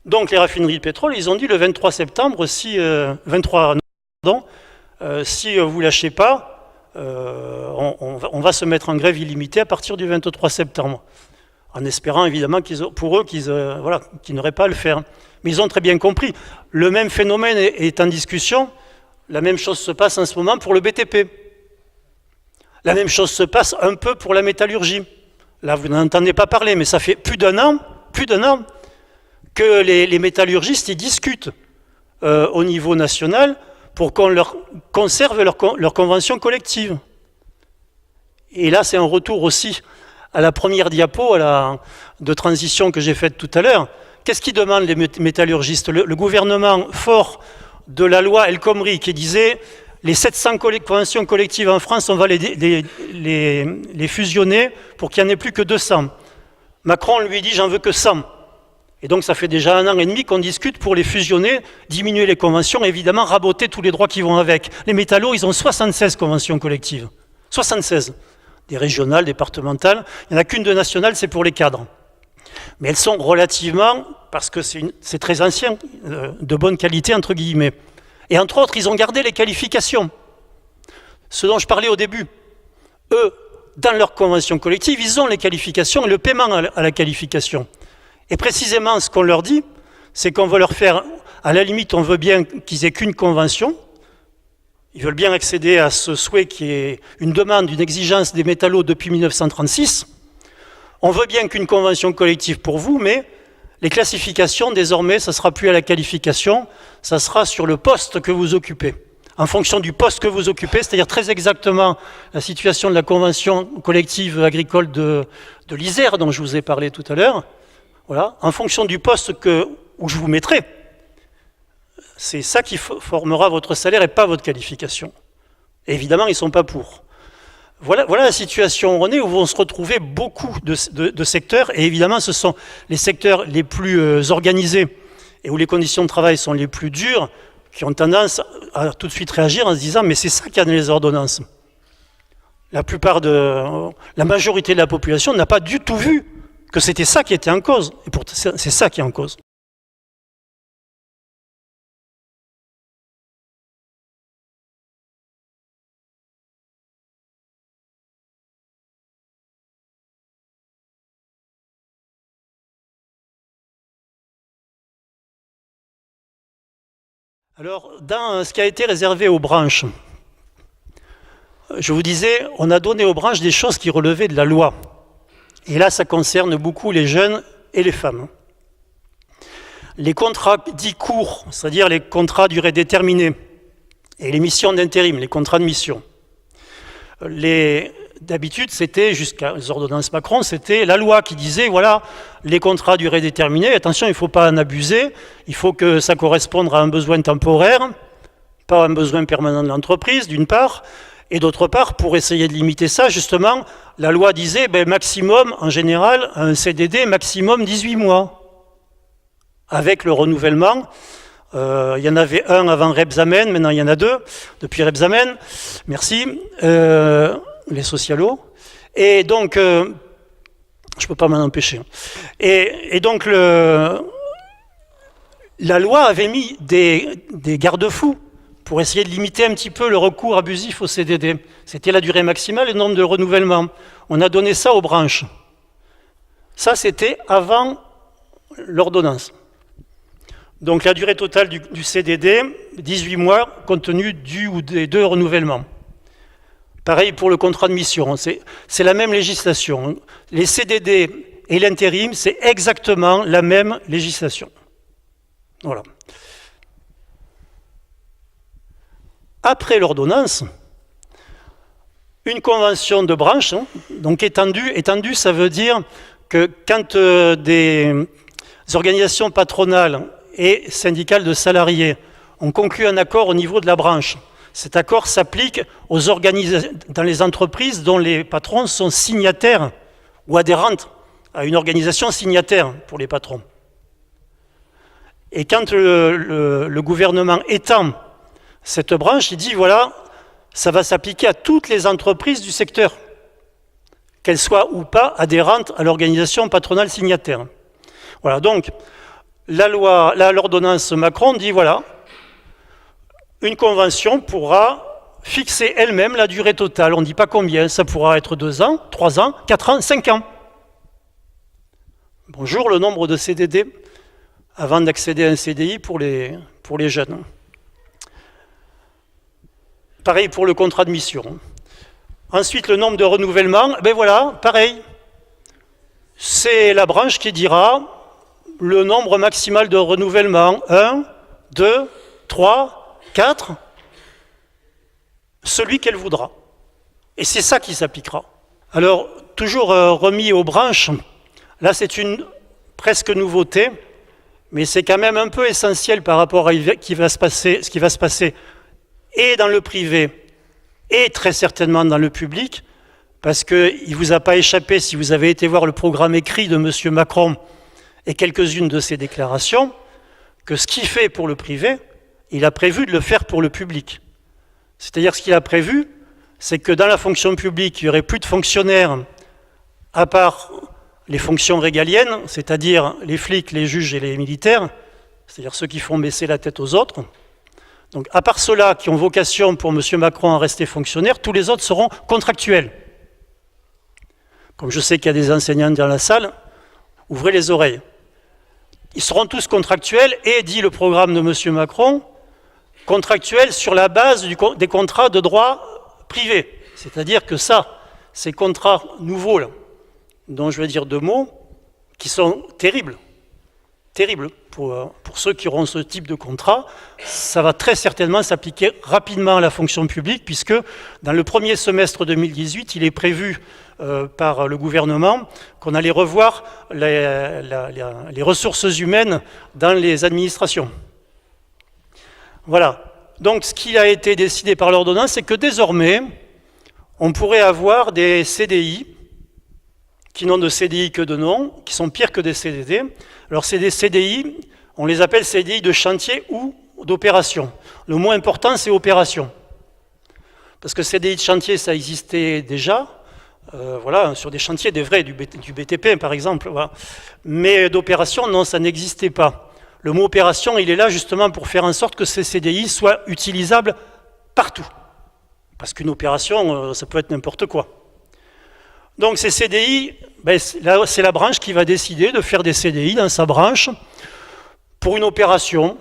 [SPEAKER 2] Donc les raffineries de pétrole, ils ont dit le 23 septembre, si vous ne lâchez pas, on va se mettre en grève illimitée à partir du 23 septembre. En espérant évidemment qu'ils n'auraient pas à le faire. Mais ils ont très bien compris. Le même phénomène est en discussion. La même chose se passe en ce moment pour le BTP. La même chose se passe un peu pour la métallurgie. Là, vous n'entendez pas parler, mais ça fait plus d'un an que les métallurgistes ils discutent au niveau national pour qu'on leur conserve leur convention collective. Et là, c'est un retour aussi à la première diapo de transition que j'ai faite tout à l'heure. Qu'est-ce qu'ils demandent les métallurgistes? Le gouvernement fort de la loi El Khomri qui disait les 700 conventions collectives en France, on va les fusionner pour qu'il n'y en ait plus que 200. Macron lui dit j'en veux que 100. Et donc ça fait déjà 1 an et demi qu'on discute pour les fusionner, diminuer les conventions, et évidemment raboter tous les droits qui vont avec. Les métallos, ils ont 76 conventions collectives. 76. Des régionales, départementales. Il n'y en a qu'une de nationale, c'est pour les cadres. Mais elles sont relativement, parce que c'est très ancien, de bonne qualité, entre guillemets. Et entre autres, ils ont gardé les qualifications. Ce dont je parlais au début. Eux, dans leur convention collective, ils ont les qualifications et le paiement à la qualification. Et précisément, ce qu'on leur dit, c'est qu'on veut leur faire, à la limite, on veut bien qu'ils aient qu'une convention. Ils veulent bien accéder à ce souhait qui est une demande, une exigence des métallos depuis 1936. On veut bien qu'une convention collective pour vous, mais les classifications, désormais, ça ne sera plus à la qualification, ça sera sur le poste que vous occupez. en fonction du poste que vous occupez, c'est-à-dire très exactement la situation de la convention collective agricole de l'Isère, dont je vous ai parlé tout à l'heure. Voilà, en fonction du poste où je vous mettrai. C'est ça qui formera votre salaire et pas votre qualification. Et évidemment, ils ne sont pas pour. Voilà la situation où on est, où vont se retrouver beaucoup de secteurs, et évidemment, ce sont les secteurs les plus organisés et où les conditions de travail sont les plus dures, qui ont tendance à tout de suite réagir en se disant « mais c'est ça qu'il y a dans les ordonnances ». La majorité de la population n'a pas du tout vu que c'était ça qui était en cause, et pourtant c'est ça qui est en cause. Alors, dans ce qui a été réservé aux branches, je vous disais, on a donné aux branches des choses qui relevaient de la loi. Et là, ça concerne beaucoup les jeunes et les femmes. Les contrats dits courts, c'est-à-dire les contrats à durée déterminée, et les missions d'intérim, les contrats de mission. D'habitude, c'était, jusqu'à les ordonnances Macron, c'était la loi qui disait, voilà, les contrats à durée déterminée, attention, il ne faut pas en abuser, il faut que ça corresponde à un besoin temporaire, pas à un besoin permanent de l'entreprise, d'une part, et d'autre part, pour essayer de limiter ça, justement, la loi disait, maximum, en général, un CDD, maximum 18 mois, avec le renouvellement. Il y en avait un avant Rebsamen, maintenant il y en a deux, depuis Rebsamen, merci, les socialos. Et donc, je ne peux pas m'en empêcher. Et donc, la loi avait mis des garde-fous pour essayer de limiter un petit peu le recours abusif au CDD. C'était la durée maximale et le nombre de renouvellements. On a donné ça aux branches. Ça, c'était avant l'ordonnance. Donc la durée totale du CDD, 18 mois, compte tenu du ou des 2 renouvellements. Pareil pour le contrat de mission, c'est la même législation. Les CDD et l'intérim, c'est exactement la même législation. Voilà. Après l'ordonnance, une convention de branche, donc étendue, ça veut dire que quand des organisations patronales et syndicales de salariés ont conclu un accord au niveau de la branche. Cet accord s'applique aux organisations dans les entreprises dont les patrons sont signataires ou adhérentes à une organisation signataire pour les patrons. Et quand le gouvernement étend cette branche, il dit voilà, ça va s'appliquer à toutes les entreprises du secteur, qu'elles soient ou pas adhérentes à l'organisation patronale signataire. Voilà, donc l'ordonnance Macron dit voilà, une convention pourra fixer elle-même la durée totale. On ne dit pas combien, ça pourra être 2 ans, 3 ans, 4 ans, 5 ans. Bonjour, le nombre de CDD avant d'accéder à un CDI pour les jeunes. Pareil pour le contrat de mission. Ensuite, le nombre de renouvellements, ben voilà, pareil. C'est la branche qui dira le nombre maximal de renouvellement, 1, 2, 3, 4, celui qu'elle voudra. Et c'est ça qui s'appliquera. Alors, toujours remis aux branches, là c'est une presque nouveauté, mais c'est quand même un peu essentiel par rapport à ce qui va se passer et dans le privé et très certainement dans le public, parce qu'il ne vous a pas échappé, si vous avez été voir le programme écrit de M. Macron et quelques-unes de ses déclarations, que ce qu'il fait pour le privé, il a prévu de le faire pour le public. C'est-à-dire ce qu'il a prévu, c'est que dans la fonction publique, il n'y aurait plus de fonctionnaires à part les fonctions régaliennes, c'est-à-dire les flics, les juges et les militaires, c'est-à-dire ceux qui font baisser la tête aux autres. Donc à part ceux-là qui ont vocation pour M. Macron à rester fonctionnaire, tous les autres seront contractuels. Comme je sais qu'il y a des enseignants dans la salle, ouvrez les oreilles. Ils seront tous contractuels et, dit le programme de M. Macron, contractuels sur la base des contrats de droit privé. C'est-à-dire que ça, ces contrats nouveaux, là, dont je vais dire 2 mots, qui sont terribles. terrible pour ceux qui auront ce type de contrat. Ça va très certainement s'appliquer rapidement à la fonction publique, puisque dans le premier semestre 2018, il est prévu par le gouvernement qu'on allait revoir les ressources humaines dans les administrations. Voilà. Donc ce qui a été décidé par l'ordonnance, c'est que désormais, on pourrait avoir des CDI qui n'ont de CDI que de nom, qui sont pires que des CDD. Alors c'est des CDI, on les appelle CDI de chantier ou d'opération. Le mot important, c'est opération. Parce que CDI de chantier, ça existait déjà, voilà, sur des chantiers, des vrais, du BTP par exemple. Voilà. Mais d'opération, non, ça n'existait pas. Le mot opération, il est là justement pour faire en sorte que ces CDI soient utilisables partout. Parce qu'une opération, ça peut être n'importe quoi. Donc ces CDI, ben, là, c'est la branche qui va décider de faire des CDI dans sa branche pour une opération.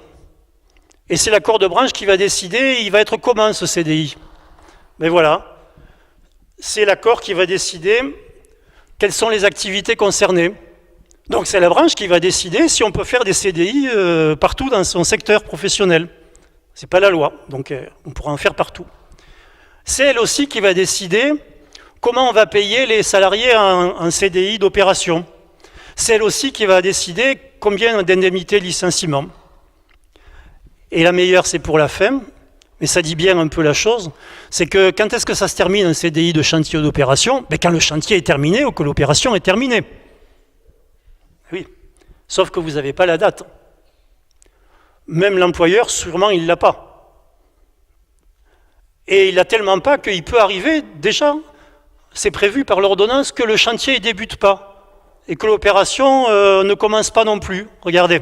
[SPEAKER 2] Et c'est l'accord de branche qui va décider, il va être comment ce CDI? Ben voilà, c'est l'accord qui va décider quelles sont les activités concernées. Donc c'est la branche qui va décider si on peut faire des CDI partout dans son secteur professionnel. C'est pas la loi, donc on pourra en faire partout. C'est elle aussi qui va décider comment on va payer les salariés en CDI d'opération. C'est elle aussi qui va décider combien d'indemnités de licenciement. Et la meilleure, c'est pour la fin, mais ça dit bien un peu la chose, c'est que quand est-ce que ça se termine un CDI de chantier ou d'opération? Ben quand le chantier est terminé ou que l'opération est terminée. Oui, sauf que vous n'avez pas la date. Même l'employeur, sûrement, il ne l'a pas. Et il ne l'a tellement pas qu'il peut arriver, déjà, c'est prévu par l'ordonnance, que le chantier ne débute pas et que l'opération ne commence pas non plus. Regardez.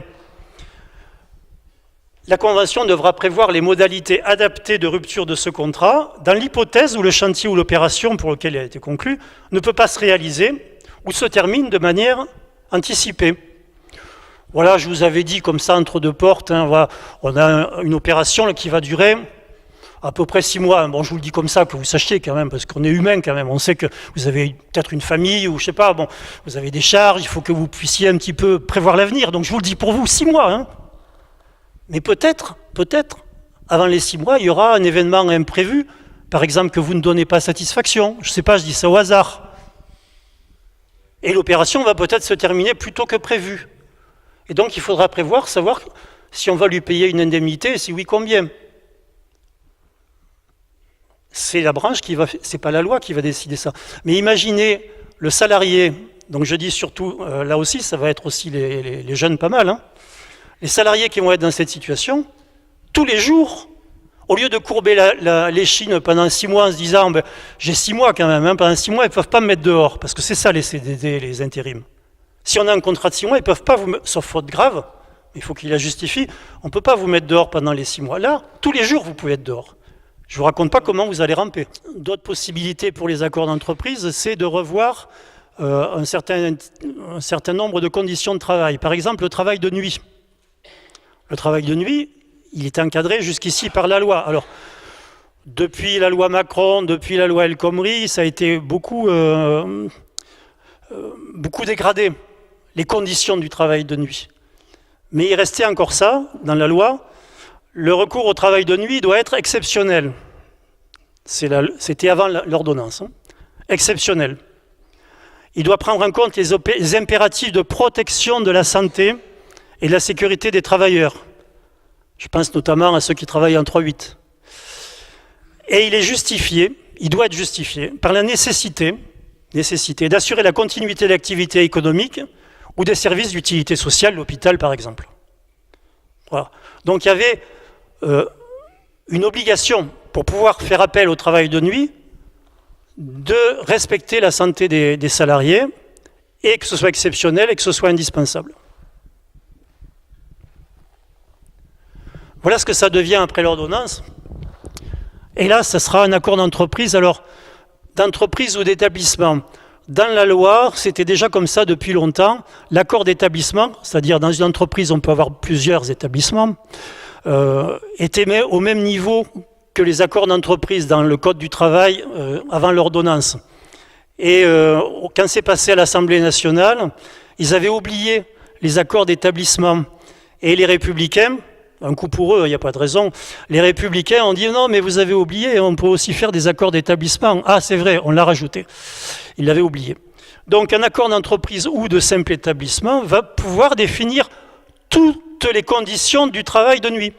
[SPEAKER 2] La Convention devra prévoir les modalités adaptées de rupture de ce contrat dans l'hypothèse où le chantier ou l'opération pour lequel il a été conclu ne peut pas se réaliser ou se termine de manière anticipée. Voilà, je vous avais dit comme ça entre deux portes, hein, voilà, on a une opération là, qui va durer à peu près 6 mois. Bon, je vous le dis comme ça, que vous sachiez quand même, parce qu'on est humain quand même. On sait que vous avez peut-être une famille, ou je sais pas, bon, vous avez des charges, il faut que vous puissiez un petit peu prévoir l'avenir. Donc je vous le dis pour vous, 6 mois. Hein. Mais peut-être, avant les 6 mois, il y aura un événement imprévu, par exemple que vous ne donnez pas satisfaction. Je sais pas, je dis ça au hasard. Et l'opération va peut-être se terminer plus tôt que prévu. Et donc il faudra prévoir, savoir si on va lui payer une indemnité, et si oui, combien. C'est la branche qui va, c'est pas la loi qui va décider ça. Mais imaginez le salarié, donc je dis surtout, là aussi, ça va être aussi les jeunes pas mal, hein, les salariés qui vont être dans cette situation, tous les jours, au lieu de courber l'échine pendant 6 mois en se disant, ben, j'ai 6 mois quand même, hein, pendant 6 mois, ils ne peuvent pas me mettre dehors, parce que c'est ça les CDD, les intérims. Si on a un contrat de 6 mois, ils ne peuvent pas vous mettre, sauf faute grave, il faut qu'il la justifie, on ne peut pas vous mettre dehors pendant les 6 mois. Là, tous les jours, vous pouvez être dehors. Je ne vous raconte pas comment vous allez ramper. D'autres possibilités pour les accords d'entreprise, c'est de revoir un certain nombre de conditions de travail. Par exemple, le travail de nuit. Le travail de nuit, il est encadré jusqu'ici par la loi. Alors, depuis la loi Macron, depuis la loi El Khomri, ça a été beaucoup dégradé, les conditions du travail de nuit. Mais il restait encore ça dans la loi. Le recours au travail de nuit doit être exceptionnel. C'était avant l'ordonnance. Hein. Exceptionnel. Il doit prendre en compte les impératifs de protection de la santé et de la sécurité des travailleurs. Je pense notamment à ceux qui travaillent en 3-8. Et il est justifié, il doit être justifié par la nécessité d'assurer la continuité de l'activité économique ou des services d'utilité sociale, l'hôpital par exemple. Voilà. Donc il y avait une obligation pour pouvoir faire appel au travail de nuit de respecter la santé des salariés et que ce soit exceptionnel et que ce soit indispensable. Voilà ce que ça devient après l'ordonnance. Et là, ça sera un accord d'entreprise, alors d'entreprise ou d'établissement. Dans la loi, c'était déjà comme ça depuis longtemps. L'accord d'établissement, c'est-à-dire dans une entreprise, on peut avoir plusieurs établissements, était au même niveau que les accords d'entreprise dans le Code du travail avant l'ordonnance. Et quand c'est passé à l'Assemblée nationale, ils avaient oublié les accords d'établissement. Et les Républicains, un coup pour eux, il n'y a pas de raison, les Républicains ont dit non, mais vous avez oublié, on peut aussi faire des accords d'établissement. Ah, c'est vrai, on l'a rajouté. Ils l'avaient oublié. Donc un accord d'entreprise ou de simple établissement va pouvoir définir toutes les conditions du travail de nuit.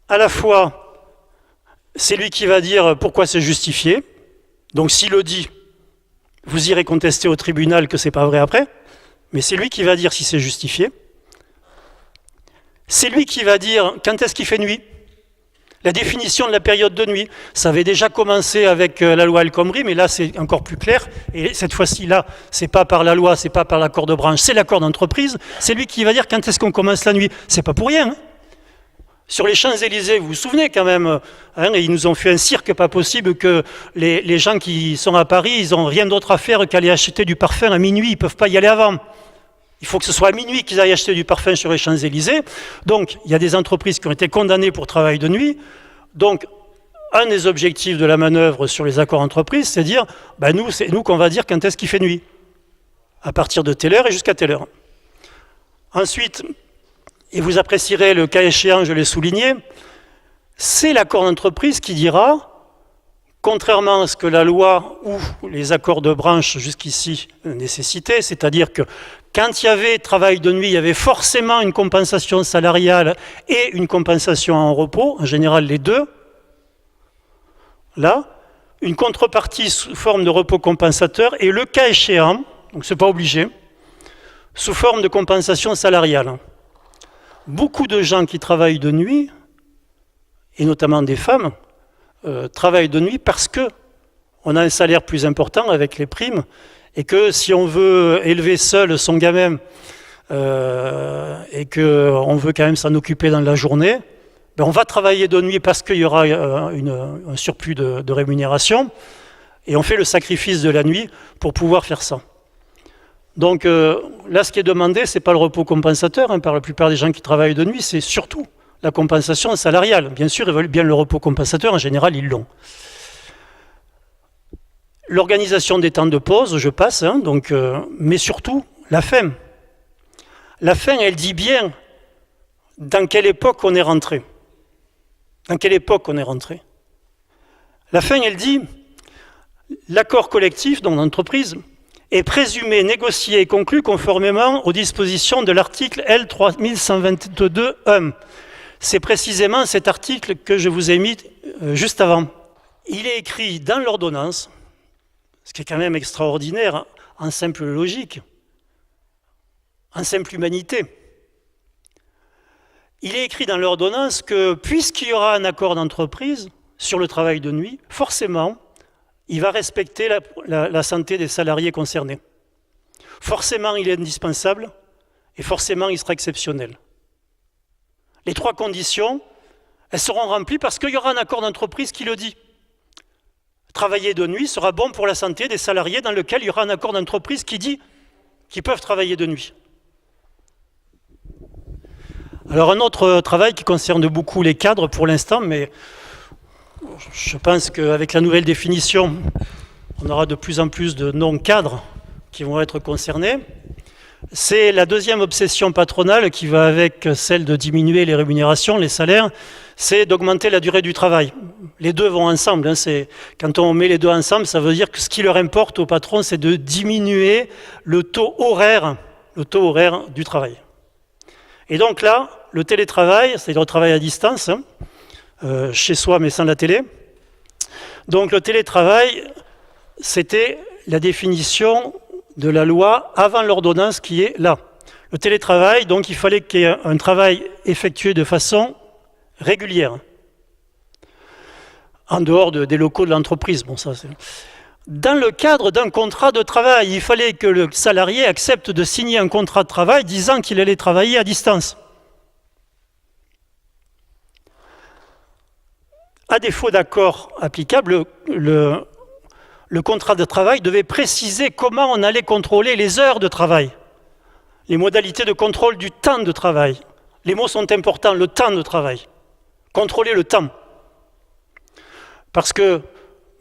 [SPEAKER 2] À la fois, c'est lui qui va dire pourquoi c'est justifié. Donc s'il le dit, vous irez contester au tribunal que c'est pas vrai après, mais c'est lui qui va dire si c'est justifié. C'est lui qui va dire quand est-ce qu'il fait nuit. La définition de la période de nuit, ça avait déjà commencé avec la loi El Khomri, mais là c'est encore plus clair. Et cette fois-ci, là, c'est pas par la loi, c'est pas par l'accord de branche, c'est l'accord d'entreprise. C'est lui qui va dire quand est-ce qu'on commence la nuit. C'est pas pour rien. Hein. Sur les Champs-Élysées, vous vous souvenez quand même, hein, ils nous ont fait un cirque pas possible que les gens qui sont à Paris, ils n'ont rien d'autre à faire qu'aller acheter du parfum à minuit, ils ne peuvent pas y aller avant. Il faut que ce soit à minuit qu'ils aillent acheter du parfum sur les Champs-Élysées. Donc, il y a des entreprises qui ont été condamnées pour travail de nuit. Donc, un des objectifs de la manœuvre sur les accords d'entreprise, c'est de dire, ben nous, c'est nous qu'on va dire quand est-ce qu'il fait nuit. À partir de telle heure et jusqu'à telle heure. Ensuite, et vous apprécierez le cas échéant, je l'ai souligné, c'est l'accord d'entreprise qui dira, contrairement à ce que la loi ou les accords de branche jusqu'ici nécessitaient, c'est-à-dire que quand il y avait travail de nuit, il y avait forcément une compensation salariale et une compensation en repos, en général les deux. Là, une contrepartie sous forme de repos compensateur et le cas échéant, donc ce n'est pas obligé, sous forme de compensation salariale. Beaucoup de gens qui travaillent de nuit, et notamment des femmes, travaillent de nuit parce qu'on a un salaire plus important avec les primes et que si on veut élever seul son gamin et qu'on veut quand même s'en occuper dans la journée, ben on va travailler de nuit parce qu'il y aura un surplus de rémunération et on fait le sacrifice de la nuit pour pouvoir faire ça. Donc là, ce qui est demandé, ce n'est pas le repos compensateur, hein, par la plupart des gens qui travaillent de nuit, c'est surtout la compensation salariale. Bien sûr, ils veulent bien le repos compensateur, en général, ils l'ont. L'organisation des temps de pause, je passe, hein, donc, mais surtout la fin. La fin, elle dit bien dans quelle époque on est rentré. Dans quelle époque on est rentré. La fin, elle dit l'accord collectif, donc l'entreprise, est présumé, négocié et conclu conformément aux dispositions de l'article L3122.1. C'est précisément cet article que je vous ai mis juste avant. Il est écrit dans l'ordonnance, ce qui est quand même extraordinaire, en simple logique, en simple humanité. Il est écrit dans l'ordonnance que puisqu'il y aura un accord d'entreprise sur le travail de nuit, forcément, il va respecter la santé des salariés concernés. Forcément, il est indispensable et forcément, il sera exceptionnel. Les trois conditions, elles seront remplies parce qu'il y aura un accord d'entreprise qui le dit. Travailler de nuit sera bon pour la santé des salariés dans lequel il y aura un accord d'entreprise qui dit qu'ils peuvent travailler de nuit. Alors un autre travail qui concerne beaucoup les cadres pour l'instant, mais je pense qu'avec la nouvelle définition, on aura de plus en plus de non-cadres qui vont être concernés. C'est la deuxième obsession patronale qui va avec celle de diminuer les rémunérations, les salaires, c'est d'augmenter la durée du travail. Les deux vont ensemble. Hein, quand on met les deux ensemble, ça veut dire que ce qui leur importe aux patrons, c'est de diminuer le taux horaire du travail. Et donc là, le télétravail, c'est-à-dire le travail à distance, hein, chez soi mais sans la télé. Donc le télétravail, c'était la définition de la loi avant l'ordonnance qui est là. Le télétravail, donc il fallait qu'il y ait un travail effectué de façon régulière, en dehors des locaux de l'entreprise. Bon, ça, dans le cadre d'un contrat de travail, il fallait que le salarié accepte de signer un contrat de travail disant qu'il allait travailler à distance. À défaut d'accord applicable, le contrat de travail devait préciser comment on allait contrôler les heures de travail, les modalités de contrôle du temps de travail. Les mots sont importants, le temps de travail. Contrôler le temps. Parce que,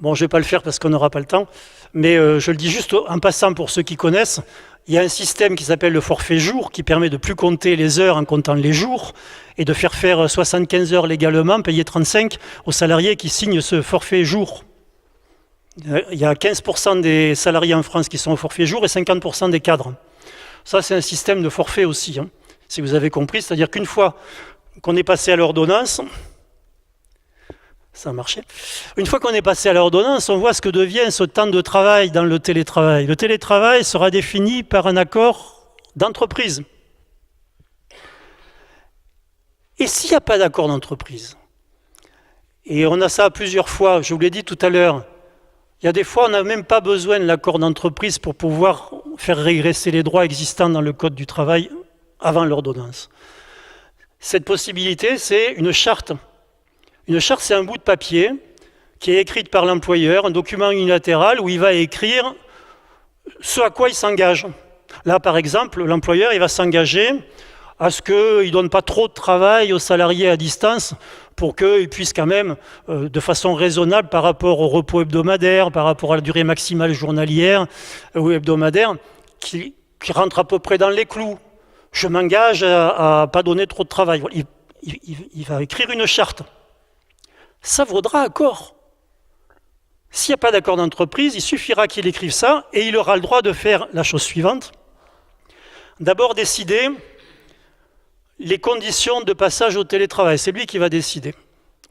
[SPEAKER 2] bon, je ne vais pas le faire parce qu'on n'aura pas le temps, mais je le dis juste en passant pour ceux qui connaissent, Il y a un système qui s'appelle le forfait jour qui permet de ne plus compter les heures en comptant les jours et de faire 75 heures légalement, payer 35 aux salariés qui signent ce forfait jour. Il y a 15% des salariés en France qui sont au forfait jour et 50% des cadres. Ça, c'est un système de forfait aussi, hein, si vous avez compris. C'est-à-dire qu'une fois qu'on est passé à l'ordonnance, ça a marché. Une fois qu'on est passé à l'ordonnance, on voit ce que devient ce temps de travail dans le télétravail. Le télétravail sera défini par un accord d'entreprise. Et s'il n'y a pas d'accord d'entreprise, et on a ça plusieurs fois, je vous l'ai dit tout à l'heure, il y a des fois on n'a même pas besoin de l'accord d'entreprise pour pouvoir faire régresser les droits existants dans le Code du travail avant l'ordonnance. Cette possibilité, c'est une charte. Une charte, c'est un bout de papier qui est écrit par l'employeur, un document unilatéral où il va écrire ce à quoi il s'engage. Là, par exemple, l'employeur il va s'engager à ce qu'il ne donne pas trop de travail aux salariés à distance pour qu'ils puissent quand même, de façon raisonnable par rapport au repos hebdomadaire, par rapport à la durée maximale journalière ou hebdomadaire, qui rentre à peu près dans les clous. Je m'engage à ne pas donner trop de travail. Il va écrire une charte. Ça vaudra accord. S'il n'y a pas d'accord d'entreprise, il suffira qu'il écrive ça et il aura le droit de faire la chose suivante. D'abord décider les conditions de passage au télétravail. C'est lui qui va décider,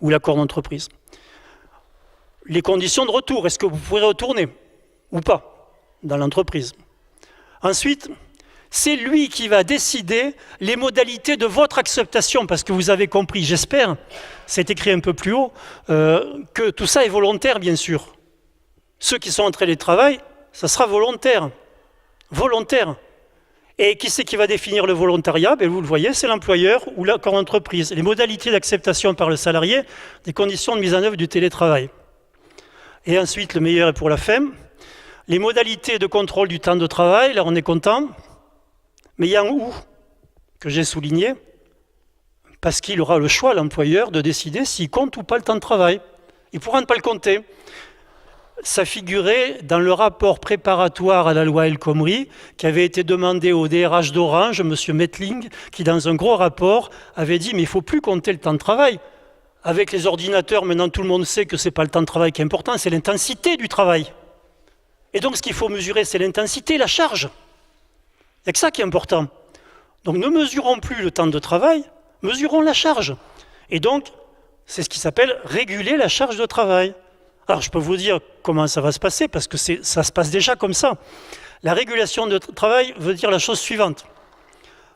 [SPEAKER 2] ou l'accord d'entreprise. Les conditions de retour, est-ce que vous pourrez retourner ou pas dans l'entreprise. Ensuite, c'est lui qui va décider les modalités de votre acceptation, parce que vous avez compris, j'espère, c'est écrit un peu plus haut, que tout ça est volontaire, bien sûr. Ceux qui sont en télétravail, ça sera volontaire. Volontaire. Et qui c'est qui va définir le volontariat? Ben, vous le voyez, c'est l'employeur ou l'accord d'entreprise. Les modalités d'acceptation par le salarié des conditions de mise en œuvre du télétravail. Et ensuite, le meilleur est pour la fin, les modalités de contrôle du temps de travail, là on est content. Mais il y a un « ou » que j'ai souligné, parce qu'il aura le choix, l'employeur, de décider s'il compte ou pas le temps de travail. Il ne pourra ne pas le compter. Ça figurait dans le rapport préparatoire à la loi El Khomri, qui avait été demandé au DRH d'Orange, M. Mettling, qui dans un gros rapport avait dit « mais il ne faut plus compter le temps de travail ». Avec les ordinateurs, maintenant tout le monde sait que ce n'est pas le temps de travail qui est important, c'est l'intensité du travail. Et donc ce qu'il faut mesurer, c'est l'intensité, la charge. Il n'y a que ça qui est important. Donc ne mesurons plus le temps de travail, mesurons la charge. Et donc, c'est ce qui s'appelle réguler la charge de travail. Alors je peux vous dire comment ça va se passer, parce que ça se passe déjà comme ça. La régulation de travail veut dire la chose suivante.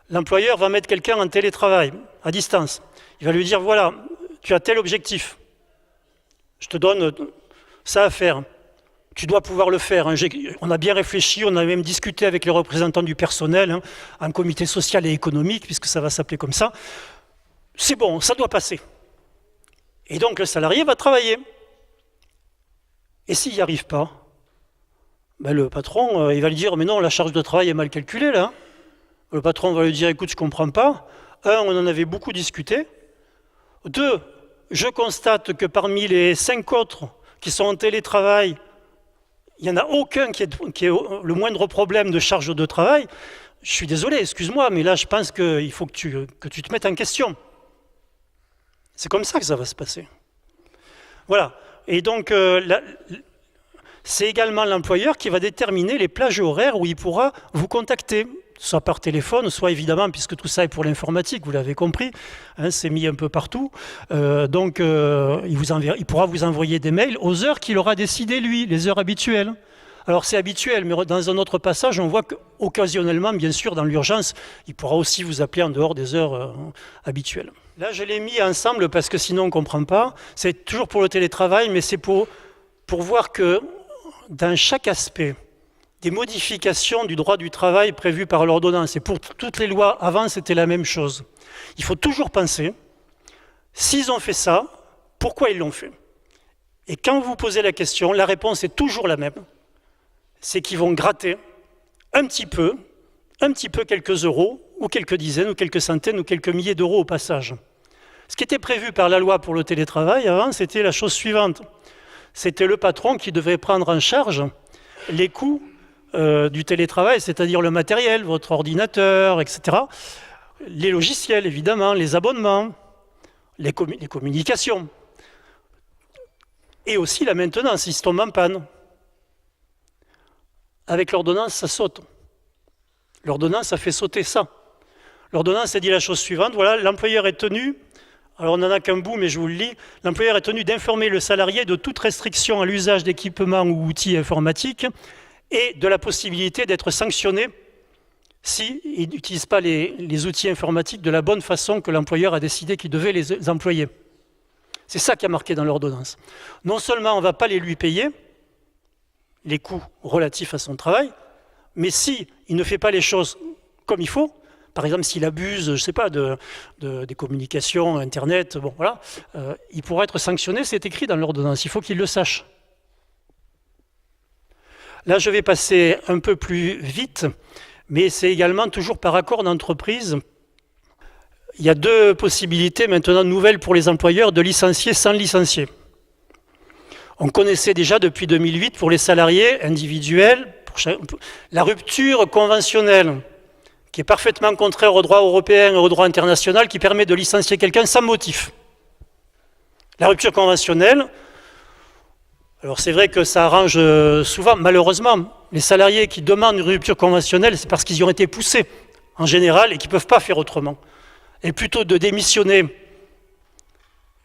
[SPEAKER 2] L'employeur va mettre quelqu'un en télétravail, à distance. Il va lui dire, voilà, tu as tel objectif. Je te donne ça à faire. Tu dois pouvoir le faire. On a bien réfléchi, on a même discuté avec les représentants du personnel, un comité social et économique, puisque ça va s'appeler comme ça. C'est bon, ça doit passer. Et donc le salarié va travailler. Et s'il n'y arrive pas, ben le patron, il va lui dire, mais non, la charge de travail est mal calculée là. Le patron va lui dire, écoute, je ne comprends pas. Un, on en avait beaucoup discuté. Deux, je constate que parmi les 5 autres qui sont en télétravail, il n'y en a aucun qui ait le moindre problème de charge de travail. Je suis désolé, excuse-moi, mais là, je pense qu'il faut que tu te mettes en question. C'est comme ça que ça va se passer. Voilà. Et donc, c'est également l'employeur qui va déterminer les plages horaires où il pourra vous contacter, soit par téléphone, soit évidemment, puisque tout ça est pour l'informatique, vous l'avez compris, hein, c'est mis un peu partout. Donc, il pourra vous envoyer des mails aux heures qu'il aura décidé, lui, les heures habituelles. Alors, c'est habituel, mais dans un autre passage, on voit qu'occasionnellement, bien sûr, dans l'urgence, il pourra aussi vous appeler en dehors des heures habituelles. Là, je l'ai mis ensemble parce que sinon, on ne comprend pas. C'est toujours pour le télétravail, mais c'est pour voir que dans chaque aspect, des modifications du droit du travail prévues par l'ordonnance, et pour toutes les lois avant, c'était la même chose. Il faut toujours penser, s'ils ont fait ça, pourquoi ils l'ont fait? Et quand vous posez la question, la réponse est toujours la même. C'est qu'ils vont gratter un petit peu quelques euros, ou quelques dizaines, ou quelques centaines, ou quelques milliers d'euros au passage. Ce qui était prévu par la loi pour le télétravail avant, c'était la chose suivante. C'était le patron qui devait prendre en charge les coûts du télétravail, c'est-à-dire le matériel, votre ordinateur, etc. Les logiciels, évidemment, les abonnements, les communications. Et aussi la maintenance, s'ils tombent en panne. Avec l'ordonnance, ça saute. L'ordonnance a fait sauter ça. L'ordonnance a dit la chose suivante, voilà, l'employeur est tenu, alors on n'en a qu'un bout, mais je vous le lis, l'employeur est tenu d'informer le salarié de toute restriction à l'usage d'équipements ou outils informatiques et de la possibilité d'être sanctionné s'il n'utilise pas les outils informatiques de la bonne façon que l'employeur a décidé qu'il devait les employer. C'est ça qui a marqué dans l'ordonnance. Non seulement on ne va pas les lui payer, les coûts relatifs à son travail, mais s'il ne fait pas les choses comme il faut, par exemple s'il abuse, je ne sais pas, des communications, Internet, bon voilà, il pourra être sanctionné, c'est écrit dans l'ordonnance, il faut qu'il le sache. Là je vais passer un peu plus vite, mais c'est également toujours par accord d'entreprise. Il y a deux possibilités maintenant nouvelles pour les employeurs de licencier sans licencier. On connaissait déjà depuis 2008 pour les salariés individuels la rupture conventionnelle qui est parfaitement contraire au droit européen et au droit international qui permet de licencier quelqu'un sans motif. La rupture conventionnelle, alors c'est vrai que ça arrange souvent, malheureusement, les salariés qui demandent une rupture conventionnelle, c'est parce qu'ils y ont été poussés en général et qu'ils ne peuvent pas faire autrement. Et plutôt de démissionner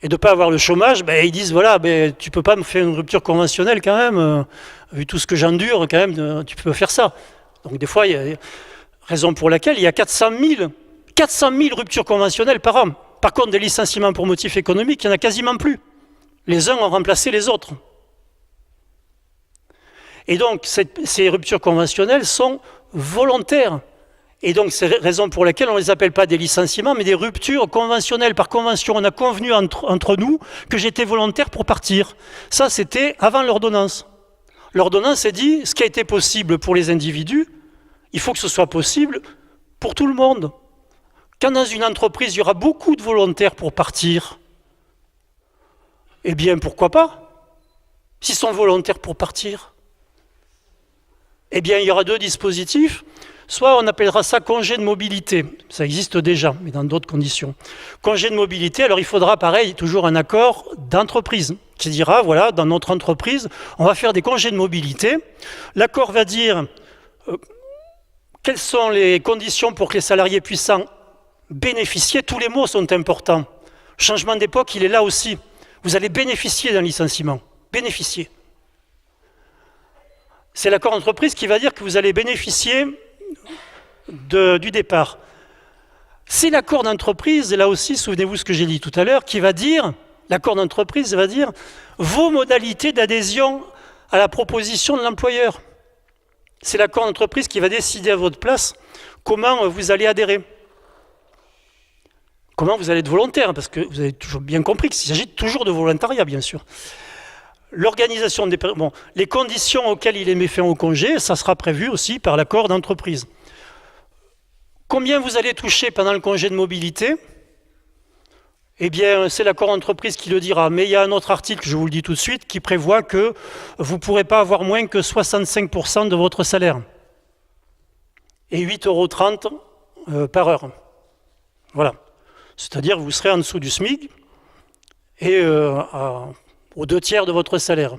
[SPEAKER 2] et de ne pas avoir le chômage, ben, ils disent, voilà, ben, tu ne peux pas me faire une rupture conventionnelle quand même, vu tout ce que j'endure, quand même, tu peux faire ça. Donc des fois, il y a raison pour laquelle il y a 400 000 ruptures conventionnelles par an. Par contre, des licenciements pour motif économique, il n'y en a quasiment plus. Les uns ont remplacé les autres. Et donc, ces ruptures conventionnelles sont volontaires. Et donc, c'est la raison pour laquelle on ne les appelle pas des licenciements, mais des ruptures conventionnelles. Par convention, on a convenu entre nous que j'étais volontaire pour partir. Ça, c'était avant l'ordonnance. L'ordonnance a dit, ce qui a été possible pour les individus, il faut que ce soit possible pour tout le monde. Quand dans une entreprise, il y aura beaucoup de volontaires pour partir, eh bien, pourquoi pas? S'ils sont volontaires pour partir, eh bien, il y aura deux dispositifs. Soit on appellera ça congé de mobilité, ça existe déjà, mais dans d'autres conditions. Congé de mobilité, alors il faudra pareil, toujours un accord d'entreprise qui dira, voilà, dans notre entreprise, on va faire des congés de mobilité. L'accord va dire quelles sont les conditions pour que les salariés puissent en bénéficier. Tous les mots sont importants. Le changement d'époque, il est là aussi. Vous allez bénéficier d'un licenciement. Bénéficier. C'est l'accord d'entreprise qui va dire que vous allez bénéficier du départ. C'est l'accord d'entreprise, et là aussi, souvenez-vous ce que j'ai dit tout à l'heure, qui va dire, l'accord d'entreprise va dire vos modalités d'adhésion à la proposition de l'employeur. C'est l'accord d'entreprise qui va décider à votre place comment vous allez adhérer. Comment vous allez être volontaire, parce que vous avez toujours bien compris qu'il s'agit toujours de volontariat, bien sûr. L'organisation des... Bon, les conditions auxquelles il est mis fin au congé, ça sera prévu aussi par l'accord d'entreprise. Combien vous allez toucher pendant le congé de mobilité? Eh bien, c'est l'accord d'entreprise qui le dira. Mais il y a un autre article, je vous le dis tout de suite, qui prévoit que vous ne pourrez pas avoir moins que 65% de votre salaire. Et 8,30 € par heure. Voilà. C'est-à-dire que vous serez en dessous du SMIC et aux 2/3 de votre salaire.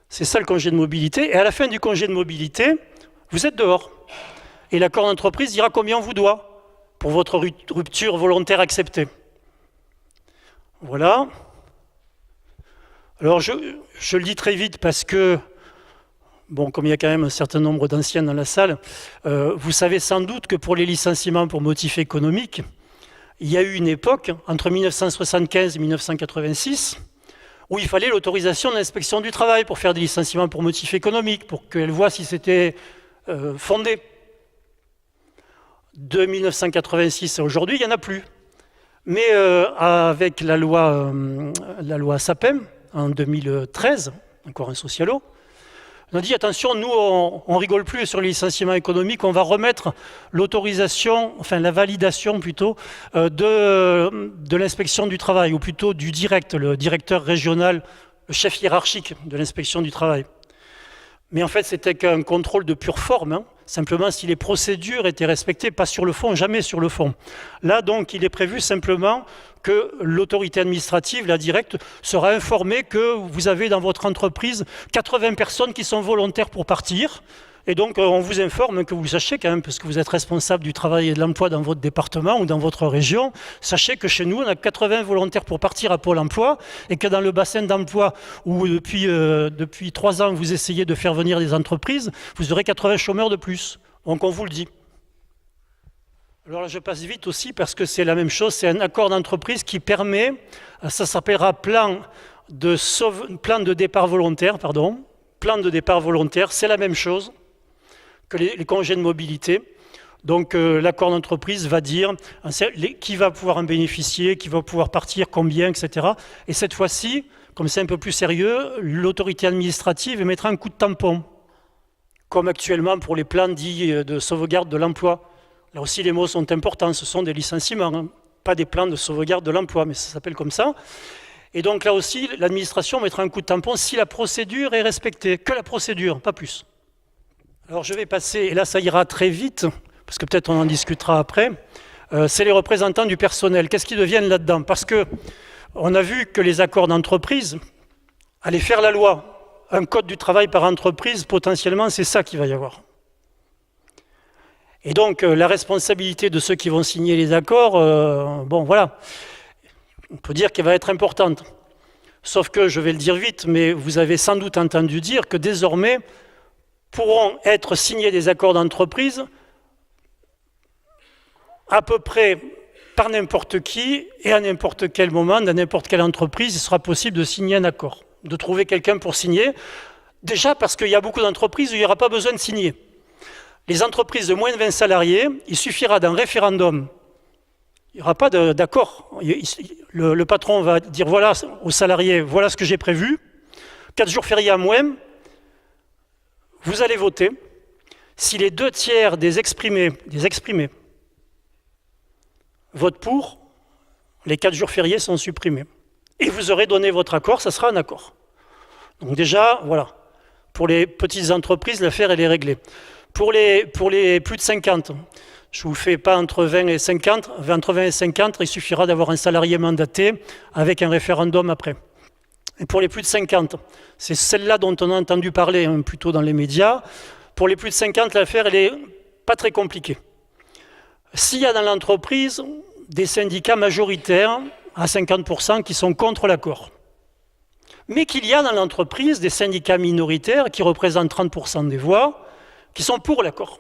[SPEAKER 2] C'est ça le congé de mobilité. Et à la fin du congé de mobilité, vous êtes dehors. Et l'accord d'entreprise dira combien on vous doit pour votre rupture volontaire acceptée. Voilà. Alors je le dis très vite parce que, bon, comme il y a quand même un certain nombre d'anciens dans la salle, vous savez sans doute que pour les licenciements pour motif économique, il y a eu une époque, entre 1975 et 1986, où il fallait l'autorisation de l'inspection du travail pour faire des licenciements pour motif économique, pour qu'elle voie si c'était fondé. De 1986 à aujourd'hui, il n'y en a plus. Mais avec la loi SAPEM, en 2013, encore un socialo, on a dit attention, nous on rigole plus sur les licenciements économiques, on va remettre l'autorisation, enfin la validation plutôt, de l'inspection du travail, ou plutôt le directeur régional, le chef hiérarchique de l'inspection du travail. Mais en fait, c'était qu'un contrôle de pure forme, hein. Simplement si les procédures étaient respectées, pas sur le fond, jamais sur le fond. Là, donc, il est prévu simplement que l'autorité administrative, la directe, sera informée que vous avez dans votre entreprise 80 personnes qui sont volontaires pour partir. Et donc, on vous informe que vous sachiez quand même, parce que vous êtes responsable du travail et de l'emploi dans votre département ou dans votre région, sachez que chez nous, on a 80 volontaires pour partir à Pôle emploi et que dans le bassin d'emploi où depuis 3 ans, vous essayez de faire venir des entreprises, vous aurez 80 chômeurs de plus. Donc, on vous le dit. Alors là, je passe vite aussi parce que c'est la même chose, c'est un accord d'entreprise qui permet, ça s'appellera plan de départ volontaire, c'est la même chose que les congés de mobilité. Donc l'accord d'entreprise va dire qui va pouvoir en bénéficier, qui va pouvoir partir, combien, etc. Et cette fois-ci, comme c'est un peu plus sérieux, l'autorité administrative mettra un coup de tampon, comme actuellement pour les plans dits de sauvegarde de l'emploi. Là aussi, les mots sont importants, ce sont des licenciements, hein, pas des plans de sauvegarde de l'emploi, mais ça s'appelle comme ça. Et donc là aussi, l'administration mettra un coup de tampon si la procédure est respectée, que la procédure, pas plus. Alors je vais passer, et là ça ira très vite, parce que peut-être on en discutera après, c'est les représentants du personnel. Qu'est-ce qu'ils deviennent là-dedans? Parce qu'on a vu que les accords d'entreprise allaient faire la loi. Un code du travail par entreprise, potentiellement, c'est ça qu'il va y avoir. Et donc la responsabilité de ceux qui vont signer les accords, bon voilà, on peut dire qu'elle va être importante. Sauf que, je vais le dire vite, mais vous avez sans doute entendu dire que désormais, pourront être signés des accords d'entreprise à peu près par n'importe qui et à n'importe quel moment, dans n'importe quelle entreprise, il sera possible de signer un accord, de trouver quelqu'un pour signer. Déjà parce qu'il y a beaucoup d'entreprises où il n'y aura pas besoin de signer. Les entreprises de moins de 20 salariés, il suffira d'un référendum. Il n'y aura pas d'accord. Le patron va dire voilà aux salariés, voilà ce que j'ai prévu. 4 jours fériés à moins. Vous allez voter. Si les 2/3 des exprimés votent pour, les 4 jours fériés sont supprimés. Et vous aurez donné votre accord, ça sera un accord. Donc déjà, voilà. Pour les petites entreprises, l'affaire, elle est réglée. Pour les plus de 50, je ne vous fais pas entre 20 et 50, entre 20 et 50, il suffira d'avoir un salarié mandaté avec un référendum après. Et pour les plus de 50, c'est celle-là dont on a entendu parler plutôt dans les médias. Pour les plus de 50, l'affaire, elle n'est pas très compliquée. S'il y a dans l'entreprise des syndicats majoritaires à 50% qui sont contre l'accord, mais qu'il y a dans l'entreprise des syndicats minoritaires qui représentent 30% des voix, qui sont pour l'accord.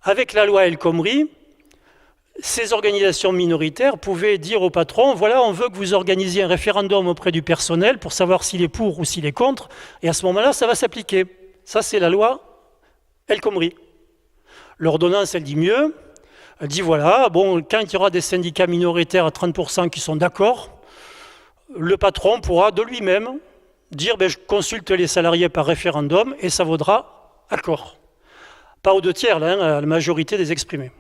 [SPEAKER 2] Avec la loi El Khomri, ces organisations minoritaires pouvaient dire au patron, voilà, on veut que vous organisiez un référendum auprès du personnel pour savoir s'il est pour ou s'il est contre, et à ce moment-là, ça va s'appliquer. Ça, c'est la loi El Khomri. L'ordonnance, elle dit mieux, elle dit voilà, bon, quand il y aura des syndicats minoritaires à 30% qui sont d'accord, le patron pourra de lui-même dire je consulte les salariés par référendum et ça vaudra accord. Pas aux 2/3, là, à la majorité des exprimés.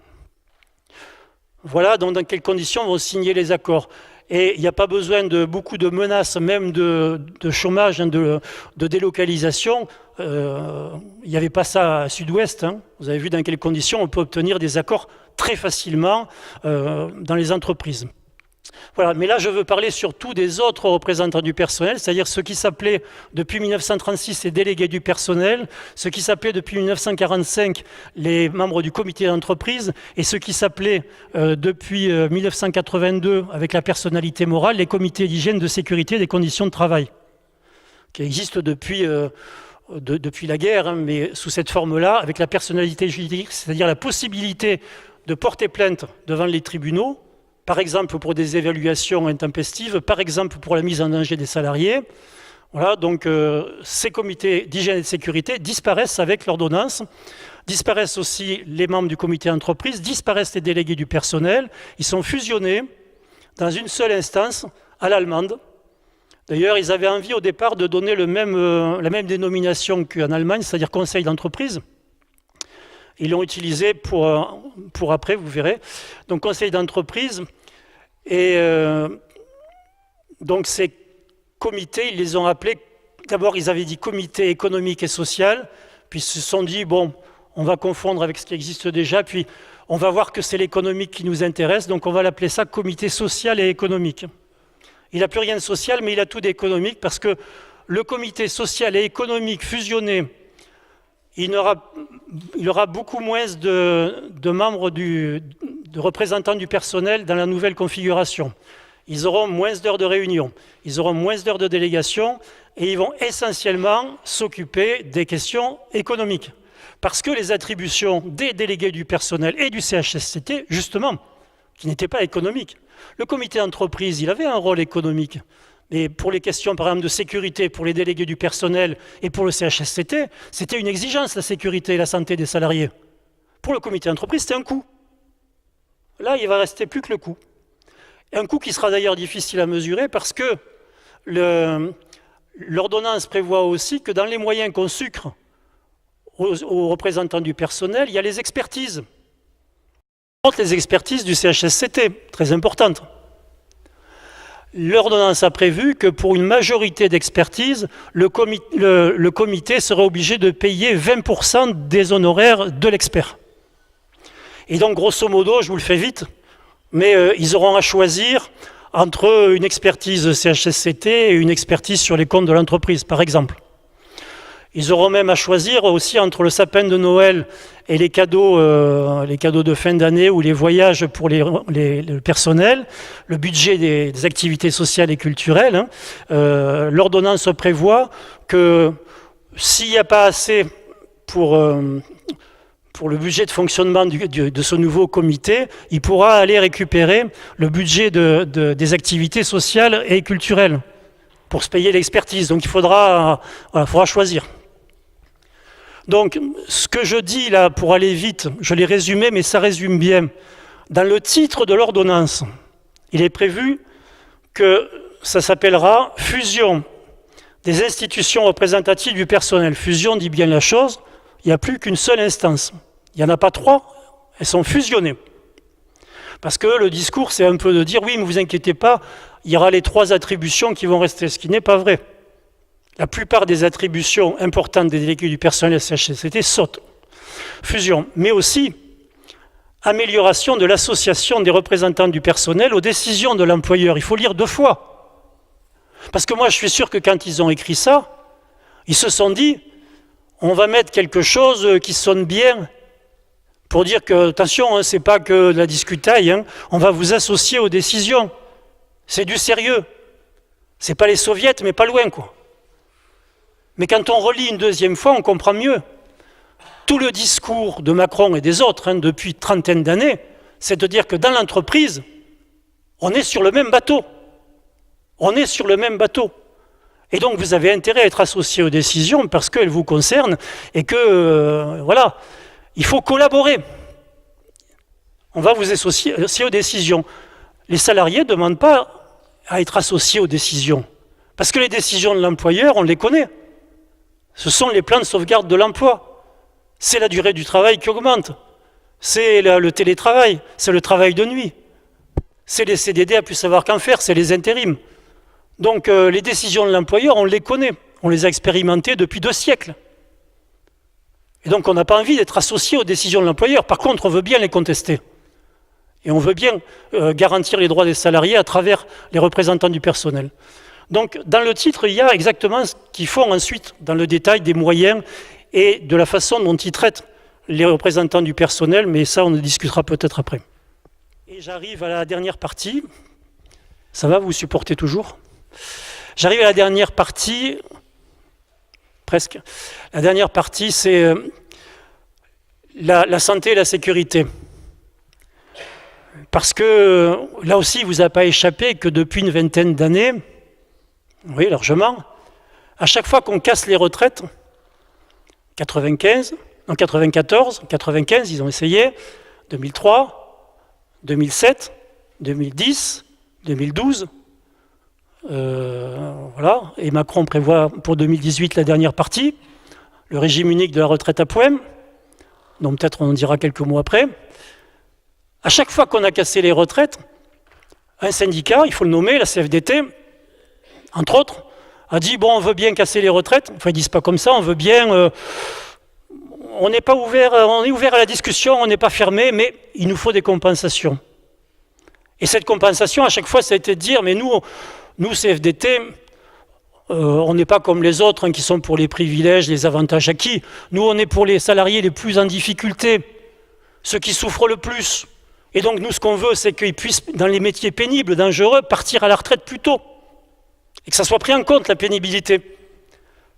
[SPEAKER 2] Voilà donc dans quelles conditions vont signer les accords. Et il n'y a pas besoin de beaucoup de menaces, même de chômage, de délocalisation. Il n'y avait pas ça à Sud-Ouest. Vous avez vu dans quelles conditions on peut obtenir des accords très facilement dans les entreprises. Voilà, mais là je veux parler surtout des autres représentants du personnel, c'est-à-dire ceux qui s'appelaient depuis 1936 les délégués du personnel, ceux qui s'appelaient depuis 1945 les membres du comité d'entreprise et ceux qui s'appelaient depuis 1982 avec la personnalité morale les comités d'hygiène, de sécurité et des conditions de travail, qui existent depuis la guerre, mais sous cette forme-là, avec la personnalité juridique, c'est-à-dire la possibilité de porter plainte devant les tribunaux, par exemple pour des évaluations intempestives, par exemple pour la mise en danger des salariés. Voilà, donc ces comités d'hygiène et de sécurité disparaissent avec l'ordonnance, disparaissent aussi les membres du comité d'entreprise, disparaissent les délégués du personnel, ils sont fusionnés dans une seule instance à l'allemande. D'ailleurs, ils avaient envie au départ de donner la même dénomination qu'en Allemagne, c'est-à-dire conseil d'entreprise. Ils l'ont utilisé pour après, vous verrez. Donc conseil d'entreprise. Et donc ces comités, ils les ont appelés d'abord ils avaient dit comité économique et social, puis ils se sont dit, bon, on va confondre avec ce qui existe déjà, puis on va voir que c'est l'économique qui nous intéresse, donc on va l'appeler ça comité social et économique. Il n'a plus rien de social, mais il a tout d'économique, parce que le comité social et économique fusionné, il aura beaucoup moins de membres, de représentants du personnel dans la nouvelle configuration. Ils auront moins d'heures de réunion, ils auront moins d'heures de délégation, et ils vont essentiellement s'occuper des questions économiques. Parce que les attributions des délégués du personnel et du CHSCT, justement, qui n'étaient pas économiques. Le comité d'entreprise, il avait un rôle économique. Mais pour les questions, par exemple, de sécurité, pour les délégués du personnel et pour le CHSCT, c'était une exigence, la sécurité et la santé des salariés. Pour le comité d'entreprise, c'était un coût. Là, il ne va rester plus que le coût. Un coût qui sera d'ailleurs difficile à mesurer parce que l'ordonnance prévoit aussi que dans les moyens qu'on sucre aux représentants du personnel, il y a les expertises. Les expertises du CHSCT, très importantes. L'ordonnance a prévu que pour une majorité d'expertises, le comité sera obligé de payer 20% des honoraires de l'expert. Et donc, grosso modo, je vous le fais vite, mais ils auront à choisir entre une expertise CHSCT et une expertise sur les comptes de l'entreprise, par exemple. Ils auront même à choisir aussi entre le sapin de Noël et les cadeaux de fin d'année ou les voyages pour le personnel, le budget des activités sociales et culturelles. L'ordonnance prévoit que s'il n'y a pas assez pour le budget de fonctionnement de ce nouveau comité, il pourra aller récupérer le budget des activités sociales et culturelles pour se payer l'expertise. Donc il faudra choisir. Donc, ce que je dis là, pour aller vite, je l'ai résumé, mais ça résume bien. Dans le titre de l'ordonnance, il est prévu que ça s'appellera « Fusion des institutions représentatives du personnel ». Fusion dit bien la chose, il n'y a plus qu'une seule instance. Il n'y en a pas trois, elles sont fusionnées. Parce que le discours, c'est un peu de dire « Oui, mais vous inquiétez pas, il y aura les trois attributions qui vont rester », ce qui n'est pas vrai. La plupart des attributions importantes des délégués du personnel CHSCT sautent. Fusion, mais aussi amélioration de l'association des représentants du personnel aux décisions de l'employeur. Il faut lire deux fois. Parce que moi, je suis sûr que quand ils ont écrit ça, ils se sont dit, on va mettre quelque chose qui sonne bien pour dire que, attention, hein, c'est pas que de la discutaille, hein, on va vous associer aux décisions. C'est du sérieux. C'est pas les soviets, mais pas loin, quoi. Mais quand on relit une deuxième fois, on comprend mieux. Tout le discours de Macron et des autres, depuis une trentaine d'années, c'est de dire que dans l'entreprise, on est sur le même bateau. On est sur le même bateau. Et donc vous avez intérêt à être associé aux décisions parce qu'elles vous concernent et que, voilà, il faut collaborer. On va vous associer aux décisions. Les salariés ne demandent pas à être associés aux décisions. Parce que les décisions de l'employeur, on les connaît. Ce sont les plans de sauvegarde de l'emploi. C'est la durée du travail qui augmente. C'est le télétravail. C'est le travail de nuit. C'est les CDD à plus savoir qu'en faire. C'est les intérims. Donc les décisions de l'employeur, on les connaît. On les a expérimentées depuis 2 siècles. Et donc on n'a pas envie d'être associé aux décisions de l'employeur. Par contre, on veut bien les contester. Et on veut bien garantir les droits des salariés à travers les représentants du personnel. Donc, dans le titre, il y a exactement ce qu'ils font ensuite, dans le détail des moyens et de la façon dont ils traitent les représentants du personnel, mais ça, on en discutera peut-être après. Et j'arrive à la dernière partie. Ça va, vous supportez toujours? J'arrive à la dernière partie, presque. La dernière partie, c'est la santé et la sécurité. Parce que, là aussi, il ne vous a pas échappé que depuis une vingtaine d'années, oui, largement. À chaque fois qu'on casse les retraites, 94, 95, ils ont essayé, 2003, 2007, 2010, 2012, voilà. Et Macron prévoit pour 2018 la dernière partie, le régime unique de la retraite à points, dont peut-être on en dira quelques mots après. À chaque fois qu'on a cassé les retraites, un syndicat, il faut le nommer, la CFDT, entre autres, a dit, bon, on veut bien casser les retraites. Enfin, ils disent pas comme ça, on veut bien... on n'est pas ouvert, on est ouvert à la discussion, on n'est pas fermé, mais il nous faut des compensations. Et cette compensation, à chaque fois, ça a été de dire, mais nous CFDT, on n'est pas comme les autres qui sont pour les privilèges, les avantages acquis. Nous, on est pour les salariés les plus en difficulté, ceux qui souffrent le plus. Et donc, nous, ce qu'on veut, c'est qu'ils puissent, dans les métiers pénibles, dangereux, partir à la retraite plus tôt. Et que ça soit pris en compte, la pénibilité.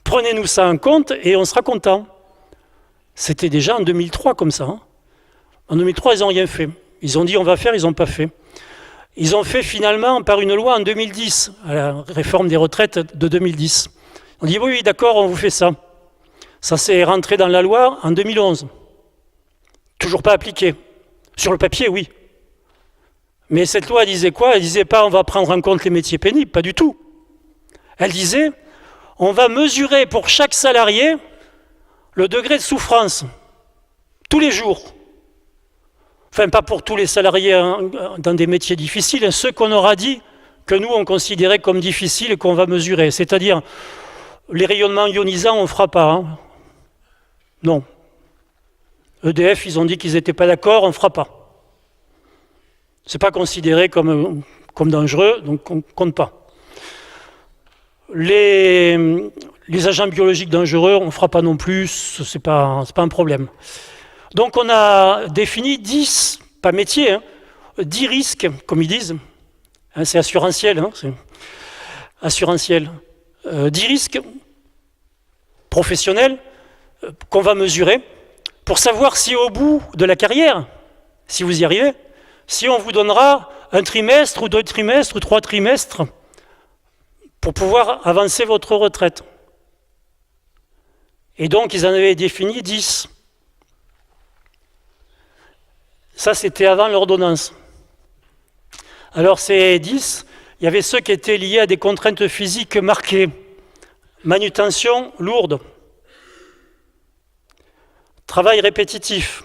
[SPEAKER 2] Prenez-nous ça en compte et on sera content. C'était déjà en 2003 comme ça. En 2003, ils n'ont rien fait. Ils ont dit on va faire, ils n'ont pas fait. Ils ont fait finalement par une loi en 2010, à la réforme des retraites de 2010. On dit oui, d'accord, on vous fait ça. Ça s'est rentré dans la loi en 2011. Toujours pas appliqué. Sur le papier, oui. Mais cette loi disait quoi? Elle disait pas on va prendre en compte les métiers pénibles, pas du tout. Elle disait on va mesurer pour chaque salarié le degré de souffrance, tous les jours. Enfin, pas pour tous les salariés dans des métiers difficiles, ceux qu'on aura dit que nous, on considérait comme difficiles et qu'on va mesurer. C'est-à-dire, les rayonnements ionisants, on ne fera pas. Hein. Non. EDF, ils ont dit qu'ils n'étaient pas d'accord, on ne fera pas. Ce n'est pas considéré comme dangereux, donc on ne compte pas. Les agents biologiques dangereux, on ne fera pas non plus, ce n'est pas un problème. Donc on a défini 10, pas métiers, 10 risques, comme ils disent, c'est assurantiel, c'est assurantiel, 10 risques professionnels qu'on va mesurer pour savoir si au bout de la carrière, si vous y arrivez, si on vous donnera un trimestre ou 2 trimestres ou 3 trimestres pour pouvoir avancer votre retraite. Et donc ils en avaient défini 10. Ça, c'était avant l'ordonnance. Alors, ces 10, il y avait ceux qui étaient liés à des contraintes physiques marquées. Manutention lourde. Travail répétitif.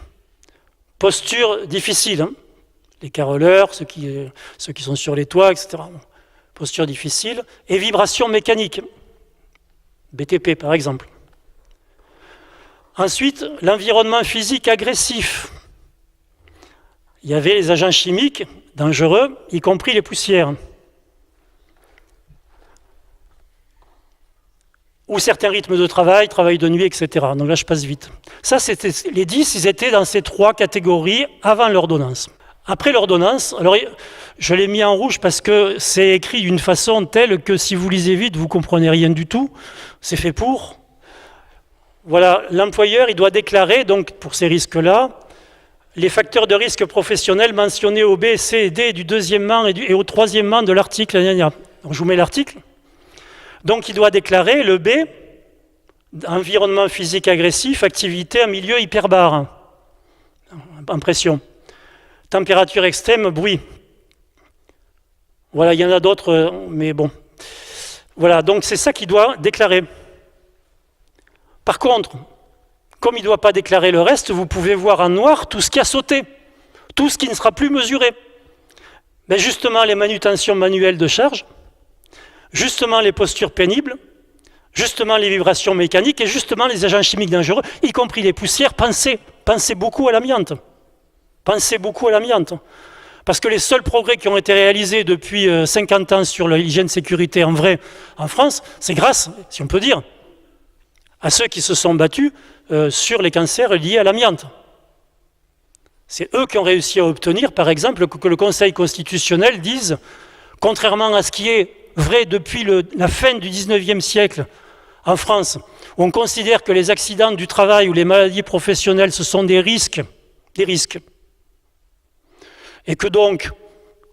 [SPEAKER 2] Posture difficile. Les carreleurs, ceux qui sont sur les toits, etc. Posture difficile. Et vibration mécanique. BTP, par exemple. Ensuite, l'environnement physique agressif. Il y avait les agents chimiques dangereux, y compris les poussières. Ou certains rythmes de travail de nuit, etc. Donc là, je passe vite. Ça, c'était les 10, ils étaient dans ces 3 catégories avant l'ordonnance. Après l'ordonnance, alors je l'ai mis en rouge parce que c'est écrit d'une façon telle que si vous lisez vite, vous ne comprenez rien du tout. C'est fait pour. Voilà, l'employeur, il doit déclarer, donc pour ces risques-là, les facteurs de risque professionnels mentionnés au B, C et D du deuxièmement et au troisièmement de l'article. Donc je vous mets l'article. Donc il doit déclarer le B, environnement physique agressif, activité en milieu hyperbare, en pression. Température extrême, bruit. Voilà, il y en a d'autres, mais bon. Voilà, donc c'est ça qu'il doit déclarer. Par contre, comme il ne doit pas déclarer le reste, vous pouvez voir en noir tout ce qui a sauté, tout ce qui ne sera plus mesuré. Mais justement, les manutentions manuelles de charge, justement les postures pénibles, justement les vibrations mécaniques et justement les agents chimiques dangereux, y compris les poussières. Pensez beaucoup à l'amiante. Pensez beaucoup à l'amiante. Parce que les seuls progrès qui ont été réalisés depuis 50 ans sur l'hygiène sécurité en vrai en France, c'est grâce, si on peut dire, à ceux qui se sont battus sur les cancers liés à l'amiante. C'est eux qui ont réussi à obtenir, par exemple, que le Conseil constitutionnel dise, contrairement à ce qui est vrai depuis la fin du 19e siècle en France, où on considère que les accidents du travail ou les maladies professionnelles, ce sont des risques, et que donc,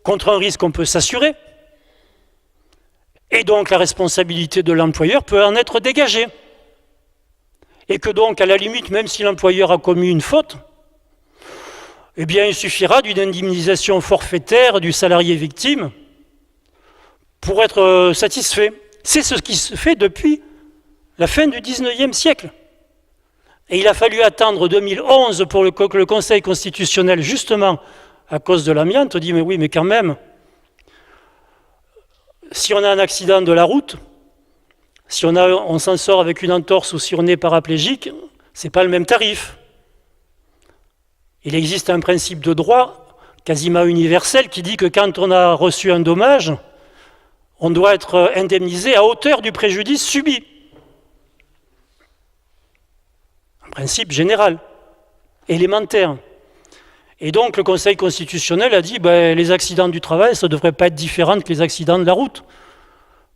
[SPEAKER 2] contre un risque, on peut s'assurer, et donc la responsabilité de l'employeur peut en être dégagée. Et que donc, à la limite, même si l'employeur a commis une faute, eh bien, il suffira d'une indemnisation forfaitaire du salarié victime pour être satisfait. C'est ce qui se fait depuis la fin du 19e siècle. Et il a fallu attendre 2011 pour que le Conseil constitutionnel, justement, à cause de l'amiante, dit « mais oui, mais quand même, si on a un accident de la route, Si on s'en sort avec une entorse ou si on est paraplégique, ce n'est pas le même tarif. Il existe un principe de droit quasiment universel qui dit que quand on a reçu un dommage, on doit être indemnisé à hauteur du préjudice subi. Un principe général, élémentaire. Et donc le Conseil constitutionnel a dit les accidents du travail, ça ne devrait pas être différent que les accidents de la route.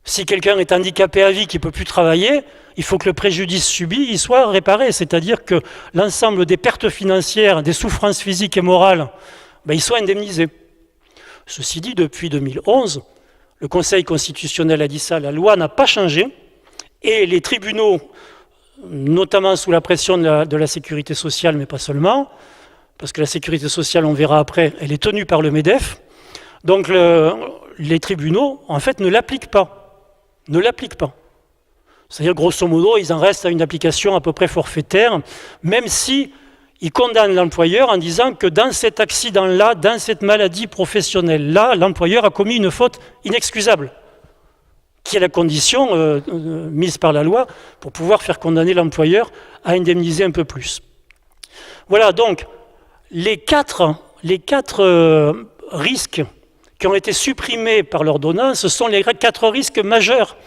[SPEAKER 2] Si quelqu'un est handicapé à vie, qui ne peut plus travailler, il faut que le préjudice subi il soit réparé. C'est-à-dire que l'ensemble des pertes financières, des souffrances physiques et morales, ils soient indemnisés. Ceci dit, depuis 2011, le Conseil constitutionnel a dit ça, la loi n'a pas changé, et les tribunaux, notamment sous la pression de la sécurité sociale, mais pas seulement, parce que la sécurité sociale, on verra après, elle est tenue par le MEDEF, donc les tribunaux, en fait, ne l'appliquent pas. C'est-à-dire, grosso modo, ils en restent à une application à peu près forfaitaire, même si ils condamnent l'employeur en disant que dans cet accident-là, dans cette maladie professionnelle-là, l'employeur a commis une faute inexcusable, qui est la condition mise par la loi pour pouvoir faire condamner l'employeur à indemniser un peu plus. Voilà, donc, les quatre risques qui ont été supprimés par l'ordonnance, ce sont les 4 risques majeurs.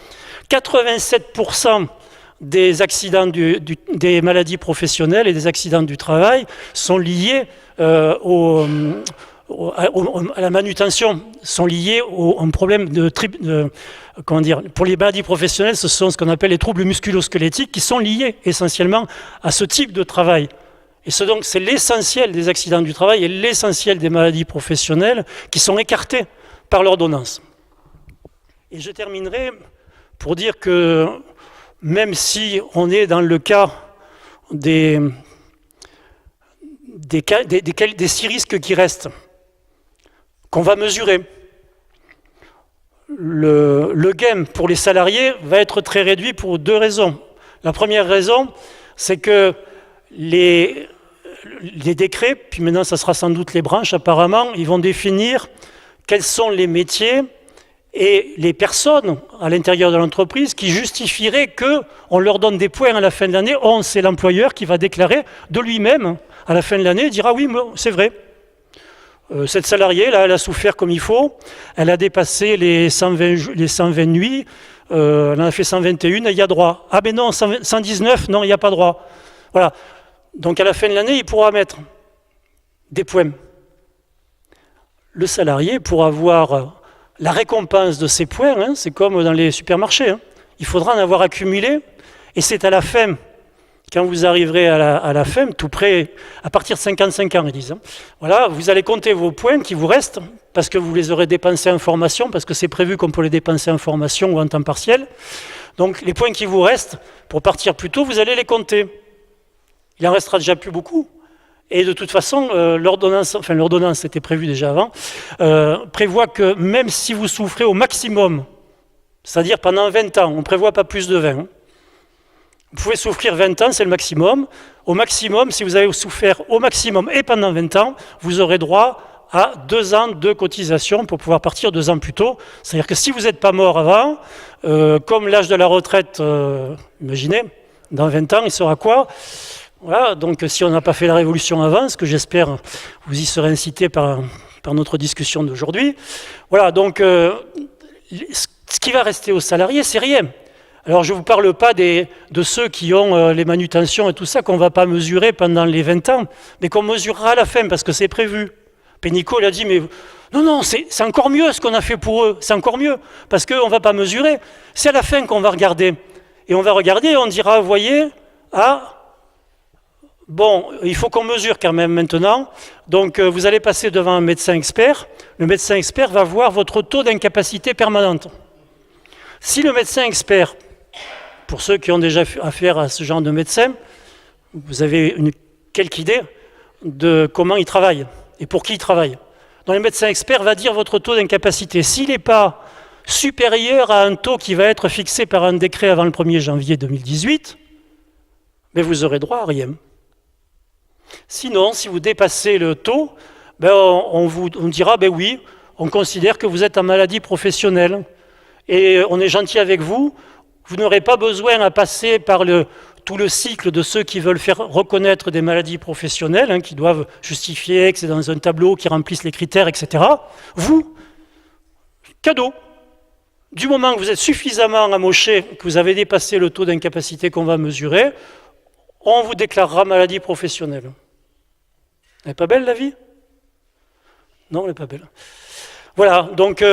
[SPEAKER 2] 87% des accidents des maladies professionnelles et des accidents du travail sont liés à la manutention, sont liés à un problème pour les maladies professionnelles, ce sont ce qu'on appelle les troubles musculo-squelettiques qui sont liés essentiellement à ce type de travail. Et donc, c'est l'essentiel des accidents du travail et l'essentiel des maladies professionnelles qui sont écartés par l'ordonnance. Et je terminerai pour dire que même si on est dans le cas des 6 risques qui restent, qu'on va mesurer, le gain pour les salariés va être très réduit pour 2 raisons. La première raison, c'est que les décrets, puis maintenant ça sera sans doute les branches apparemment, ils vont définir quels sont les métiers et les personnes à l'intérieur de l'entreprise qui justifieraient qu'on leur donne des points à la fin de l'année. C'est l'employeur qui va déclarer de lui-même à la fin de l'année, dira oui, c'est vrai. Cette salariée, là, elle a souffert comme il faut, elle a dépassé les 120 nuits, elle en a fait 121, il y a droit. Ah ben non, 119, non, il n'y a pas droit. Voilà. Donc à la fin de l'année, il pourra mettre des points. Le salarié, pour avoir la récompense de ces points, c'est comme dans les supermarchés, il faudra en avoir accumulé, et c'est à la fin, quand vous arriverez à la fin, tout près, à partir de 55 ans, ils disent, voilà, vous allez compter vos points qui vous restent, parce que vous les aurez dépensés en formation, parce que c'est prévu qu'on peut les dépenser en formation ou en temps partiel. Donc les points qui vous restent, pour partir plus tôt, vous allez les compter. Il en restera déjà plus beaucoup. Et de toute façon, l'ordonnance, c'était prévu déjà avant, prévoit que même si vous souffrez au maximum, c'est-à-dire pendant 20 ans, on ne prévoit pas plus de 20, vous pouvez souffrir 20 ans, c'est le maximum. Au maximum, si vous avez souffert au maximum et pendant 20 ans, vous aurez droit à 2 ans de cotisation pour pouvoir partir 2 ans plus tôt. C'est-à-dire que si vous n'êtes pas mort avant, comme l'âge de la retraite, imaginez, dans 20 ans, il sera quoi ? Voilà, donc si on n'a pas fait la révolution avant, ce que j'espère vous y serez incité par notre discussion d'aujourd'hui. Voilà, donc ce qui va rester aux salariés, c'est rien. Alors je ne vous parle pas de ceux qui ont les manutentions et tout ça, qu'on ne va pas mesurer pendant les 20 ans, mais qu'on mesurera à la fin, parce que c'est prévu. Pénicaud, il a dit, mais non, c'est encore mieux ce qu'on a fait pour eux, c'est encore mieux, parce qu'on ne va pas mesurer. C'est à la fin qu'on va regarder. Et on va regarder et on dira, vous voyez, bon, il faut qu'on mesure quand même maintenant. Donc, vous allez passer devant un médecin expert. Le médecin expert va voir votre taux d'incapacité permanente. Si le médecin expert, pour ceux qui ont déjà affaire à ce genre de médecin, vous avez quelque idée de comment il travaille et pour qui il travaille. Donc, le médecin expert va dire votre taux d'incapacité. S'il n'est pas supérieur à un taux qui va être fixé par un décret avant le 1er janvier 2018, mais vous aurez droit à rien. Sinon, si vous dépassez le taux, on dira, oui, on considère que vous êtes en maladie professionnelle et on est gentil avec vous, Vous n'aurez pas besoin à passer par tout le cycle de ceux qui veulent faire reconnaître des maladies professionnelles, hein, qui doivent justifier que c'est dans un tableau, qui remplissent les critères, etc. Vous, cadeau. Du moment que vous êtes suffisamment amoché, que vous avez dépassé le taux d'incapacité qu'on va mesurer, on vous déclarera maladie professionnelle. Elle n'est pas belle, la vie? Non, elle n'est pas belle. Voilà, donc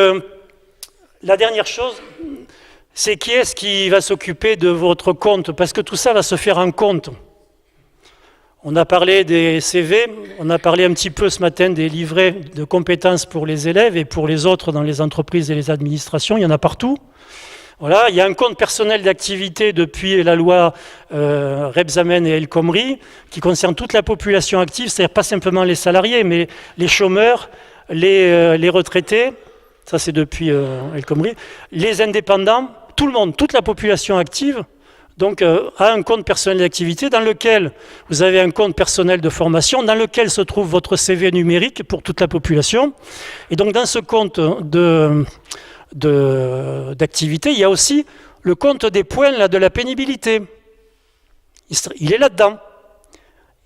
[SPEAKER 2] la dernière chose, c'est qui est-ce qui va s'occuper de votre compte? Parce que tout ça va se faire en compte. On a parlé des CV, on a parlé un petit peu ce matin des livrets de compétences pour les élèves et pour les autres dans les entreprises et les administrations, il y en a partout. Voilà, il y a un compte personnel d'activité depuis la loi Rebsamen et El Khomri qui concerne toute la population active, c'est-à-dire pas simplement les salariés, mais les chômeurs, les retraités, ça c'est depuis El Khomri, les indépendants, tout le monde, toute la population active, donc a un compte personnel d'activité dans lequel vous avez un compte personnel de formation, dans lequel se trouve votre CV numérique pour toute la population. Et donc dans ce compte d'activité, il y a aussi le compte des points là, de la pénibilité. Il est là-dedans.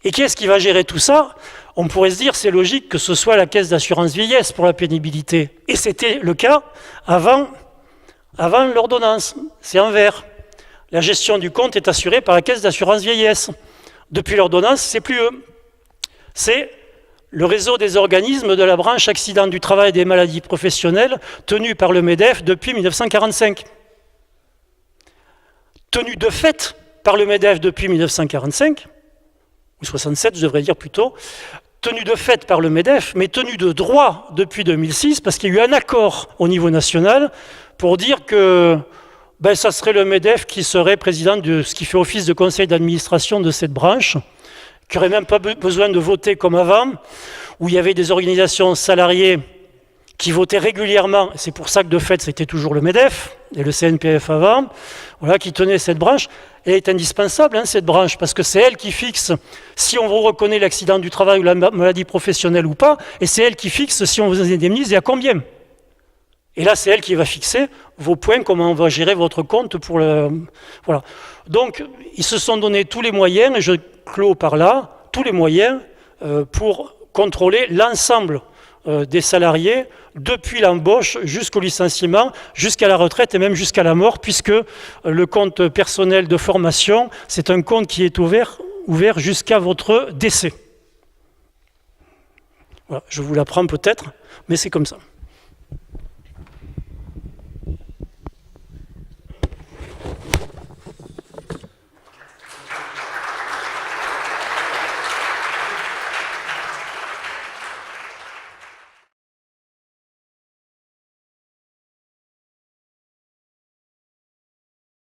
[SPEAKER 2] Et qui est-ce qui va gérer tout ça? On pourrait se dire, c'est logique que ce soit la caisse d'assurance vieillesse pour la pénibilité. Et c'était le cas avant l'ordonnance. C'est en vert. La gestion du compte est assurée par la caisse d'assurance vieillesse. Depuis l'ordonnance, c'est plus eux. C'est le réseau des organismes de la branche accident du travail et des maladies professionnelles tenu par le MEDEF depuis 1945. Tenu de fait par le MEDEF depuis 1945, ou 67 je devrais dire plutôt, tenu de fait par le MEDEF, mais tenu de droit depuis 2006, parce qu'il y a eu un accord au niveau national pour dire que ça serait le MEDEF qui serait président de ce qui fait office de conseil d'administration de cette branche, qui n'aurait même pas besoin de voter comme avant, où il y avait des organisations salariées qui votaient régulièrement, c'est pour ça que de fait c'était toujours le MEDEF et le CNPF avant, voilà, qui tenaient cette branche. Elle est indispensable, hein, cette branche, parce que c'est elle qui fixe si on vous reconnaît l'accident du travail ou la maladie professionnelle ou pas, et c'est elle qui fixe si on vous indemnise et à combien. Et là, c'est elle qui va fixer vos points, comment on va gérer votre compte pour le... Voilà. Donc, ils se sont donné tous les moyens, et je clôt par là, tous les moyens pour contrôler l'ensemble des salariés depuis l'embauche jusqu'au licenciement, jusqu'à la retraite et même jusqu'à la mort, puisque le compte personnel de formation, c'est un compte qui est ouvert jusqu'à votre décès. Voilà, je vous l'apprends peut-être, mais c'est comme ça.